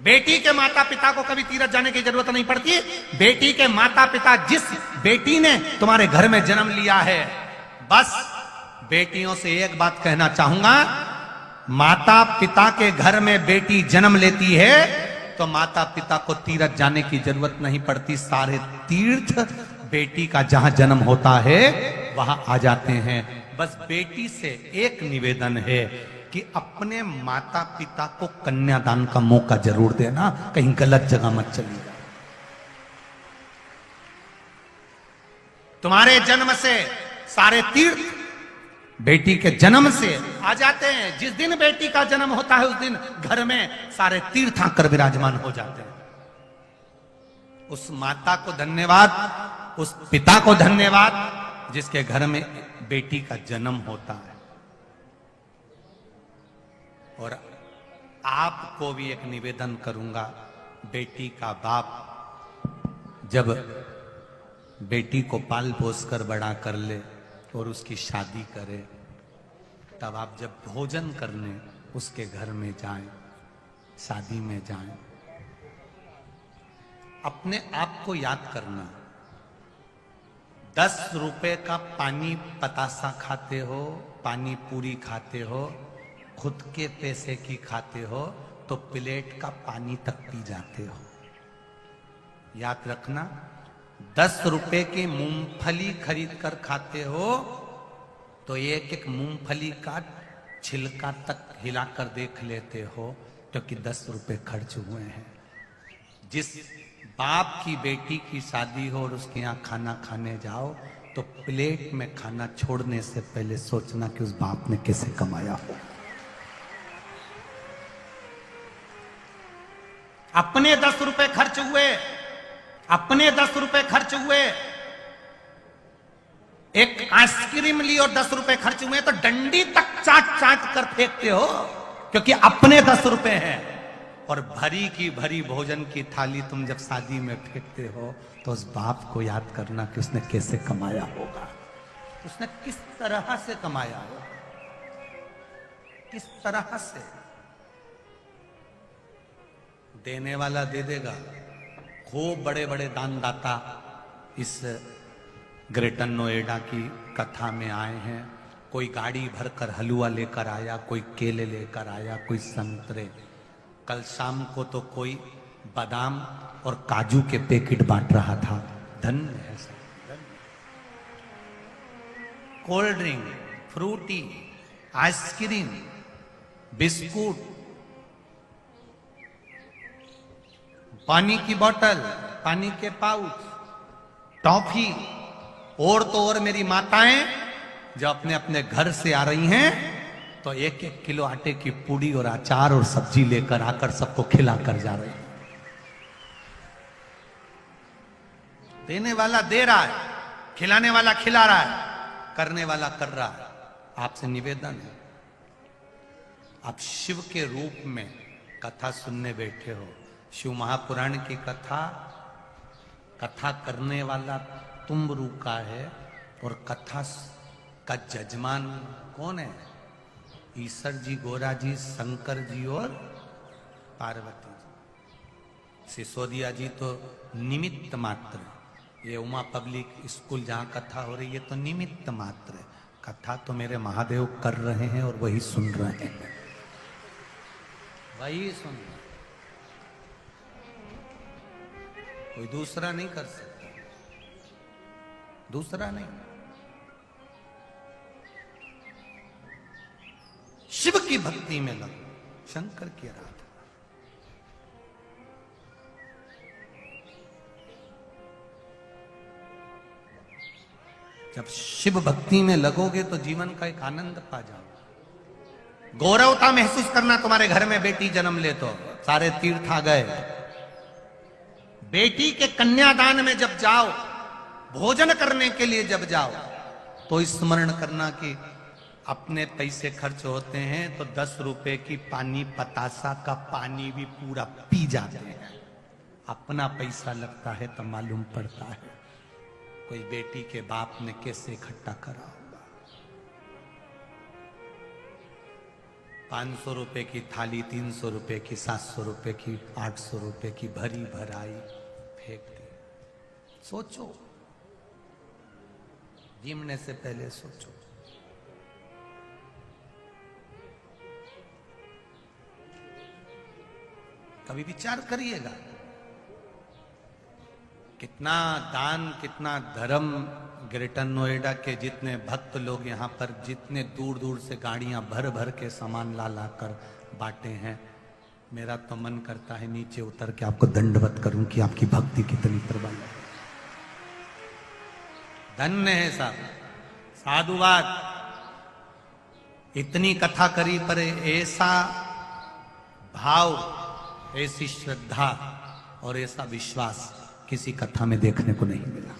बेटी के माता पिता को कभी तीर्थ जाने की जरूरत नहीं पड़ती। बेटी के माता पिता, जिस बेटी ने तुम्हारे घर में जन्म लिया है, बस बेटियों से एक बात कहना चाहूंगा, माता पिता के घर में बेटी जन्म लेती है तो माता पिता को तीर्थ जाने की जरूरत नहीं पड़ती। सारे तीर्थ बेटी का जहां जन्म होता है वहां आ जाते हैं। बस बेटी से एक निवेदन है कि अपने माता पिता को कन्यादान का मौका जरूर देना, कहीं गलत जगह मत चली जाए। तुम्हारे जन्म से सारे तीर्थ बेटी के जन्म से आ जाते हैं। जिस दिन बेटी का जन्म होता है उस दिन घर में सारे तीर्थ आकर विराजमान हो जाते हैं। उस माता को धन्यवाद, उस पिता को धन्यवाद जिसके घर में बेटी का जन्म होता है। और आपको भी एक निवेदन करूंगा, बेटी का बाप जब बेटी को पाल पोस कर बड़ा कर ले और उसकी शादी करे, तब आप जब भोजन करने उसके घर में जाएं, शादी में जाएं, अपने आप को याद करना, 10 रुपए का पानी पतासा खाते हो, पानी पूरी खाते हो, खुद के पैसे की खाते हो तो प्लेट का पानी तक पी जाते हो। याद रखना, 10 रुपए की मूंगफली खरीद कर खाते हो तो एक एक मूंगफली का छिलका तक हिलाकर देख लेते हो, क्योंकि 10 रुपए खर्च हुए हैं। जिस बाप की बेटी की शादी हो और उसके यहां खाना खाने जाओ तो प्लेट में खाना छोड़ने से पहले सोचना कि उस बाप ने कैसे कमाया हो। अपने 10 रुपए खर्च हुए, अपने 10 रुपए खर्च हुए, एक आइसक्रीम ली और 10 रुपए खर्च हुए तो डंडी तक चाट चाट कर फेंकते हो, क्योंकि अपने 10 रुपए हैं। और भरी की भरी भोजन की थाली तुम जब शादी में फेंकते हो तो उस बाप को याद करना कि उसने कैसे कमाया होगा, उसने किस तरह से कमाया होगा, किस तरह से। देने वाला दे देगा। खूब बड़े बड़े दानदाता इस ग्रेटर नोएडा की कथा में आए हैं। कोई गाड़ी भरकर हलवा लेकर आया, कोई केले लेकर आया, कोई संतरे। कल शाम को तो कोई बादाम और काजू के पैकेट बांट रहा था। धन्य है सब। Cold drink, Frooti, ice cream, biscuit, पानी की बोतल, पानी के पाउच, टॉफी, और तो और मेरी माताएं जो अपने अपने घर से आ रही हैं तो 1-1 किलो आटे की पूड़ी और अचार और सब्जी लेकर आकर सबको खिला कर जा रही हैं। देने वाला दे रहा है, खिलाने वाला खिला रहा है, करने वाला कर रहा है। आपसे निवेदन है, आप शिव के रूप में कथा सुनने बैठे हो। शिव महापुराण की कथा करने वाला तुम रूका है, और कथा का जजमान कौन है? ईश्वर जी, गोरा जी, शंकर जी और पार्वती जी। सिसोदिया जी तो निमित्त मात्र है। ये उमा पब्लिक स्कूल जहां कथा हो रही है तो निमित्त मात्र है। कथा तो मेरे महादेव कर रहे हैं और वही सुन रहे हैं, वही सुन रहे हैं। कोई दूसरा नहीं कर सकता, दूसरा नहीं। शिव की भक्ति में लगो, शंकर की आराधना। जब शिव भक्ति में लगोगे तो जीवन का एक आनंद पा जाओ। गौरवता महसूस करना तुम्हारे घर में बेटी जन्म ले तो सारे तीर्थ आ गए। बेटी के कन्यादान में जब जाओ, भोजन करने के लिए जब जाओ, तो स्मरण करना कि अपने पैसे खर्च होते हैं तो 10 रुपए की पानी पतासा का पानी भी पूरा पी जाते हैं। अपना पैसा लगता है तो मालूम पड़ता है कोई बेटी के बाप ने कैसे इकट्ठा करा होगा। 500 रुपए की थाली, 300 रुपए की, 700 रुपए की, 800 रुपए की भरी भराई फेंक दी। सोचो, गिनने से पहले सोचो। कभी विचार करिएगा कितना दान, कितना धर्म। ग्रेटर नोएडा के जितने भक्त लोग यहाँ पर जितने दूर दूर से गाड़ियां भर भर के सामान ला ला कर बांटे हैं, मेरा तो मन करता है नीचे उतर के आपको दंडवत करूं कि आपकी भक्ति कितनी प्रबल है। धन्य है साहब, साधुवाद। इतनी कथा करी पर ऐसा भाव, ऐसी श्रद्धा और ऐसा विश्वास किसी कथा में देखने को नहीं मिला,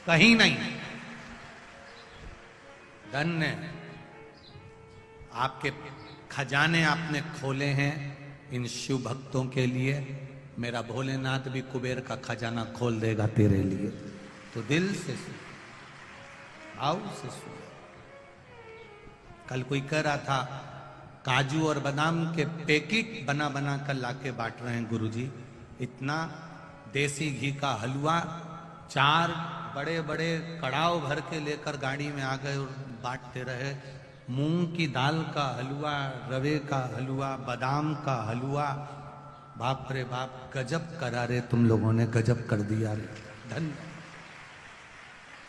कहीं नहीं। धन्य, आपके खजाने आपने खोले हैं इन शिव भक्तों के लिए। मेरा भोलेनाथ भी कुबेर का खजाना खोल देगा तेरे लिए। तो दिल से सुन, भाव से सुन। कल कोई कह रहा था काजू और बादाम के पैकेट बना बना कर लाके बांट रहे हैं गुरुजी। इतना देसी घी का हलवा 4 बड़े बड़े कड़ाव भर के लेकर गाड़ी में आ गए और बांटते रहे। मूंग की दाल का हलवा, रवे का हलवा, बादाम का हलवा। बाप रे बाप, गजब करा रे तुम लोगों ने, गजब कर दिया रे। धन्य,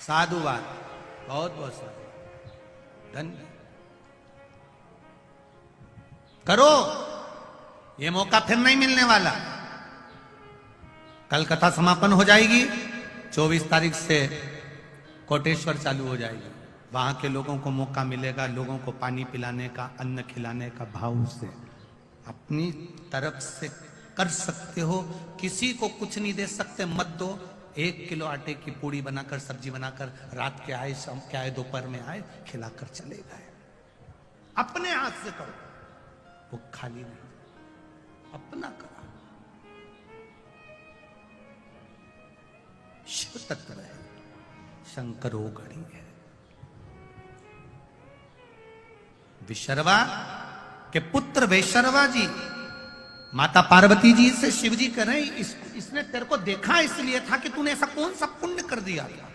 साधुवाद, बहुत बहुत साधु। धन्य, करो, ये मौका फिर नहीं मिलने वाला। कल कथा समापन हो जाएगी, 24 तारीख से कोटेश्वर चालू हो जाएगी। वहां के लोगों को मौका मिलेगा, लोगों को पानी पिलाने का, अन्न खिलाने का भाव से अपनी तरफ से कर सकते हो। किसी को कुछ नहीं दे सकते, मत दो। 1 किलो आटे की पूड़ी बनाकर, सब्जी बनाकर, रात के आए, शाम के आए, दोपहर में आए, खिलाकर चले गए। अपने हाथ से करो, वो खाली नहीं, अपना करो। शिव तत्व है, शंकरो गणी है। विशर्वा के पुत्र वैशर्वा जी माता पार्वती जी से शिव जी कह रहे, इसने तेरे को देखा इसलिए था कि तूने ऐसा कौन सा पुण्य कर दिया था,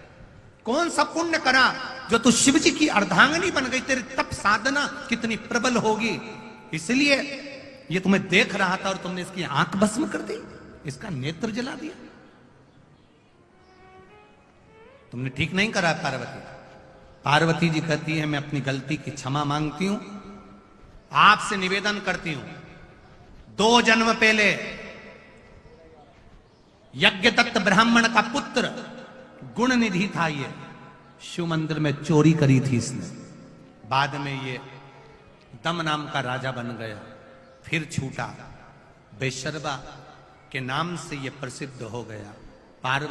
कौन सा पुण्य करा जो तू शिव जी की अर्धांगिनी बन गई। तेरी तप साधना कितनी प्रबल होगी, इसलिए ये तुम्हें देख रहा था और तुमने इसकी आंख भस्म कर दी, इसका नेत्र जला दिया। तुमने ठीक नहीं करा पार्वती। पार्वती जी कहती है, मैं अपनी गलती की क्षमा मांगती हूं, आपसे निवेदन करती हूं। 2 जन्म पहले यज्ञदत्त ब्राह्मण का पुत्र गुण निधि था, ये शिव मंदिर में चोरी करी थी इसने। बाद में ये दम नाम का राजा बन गया, फिर छूटा, वैशर्वा के नाम से ये प्रसिद्ध हो गया। पार्वती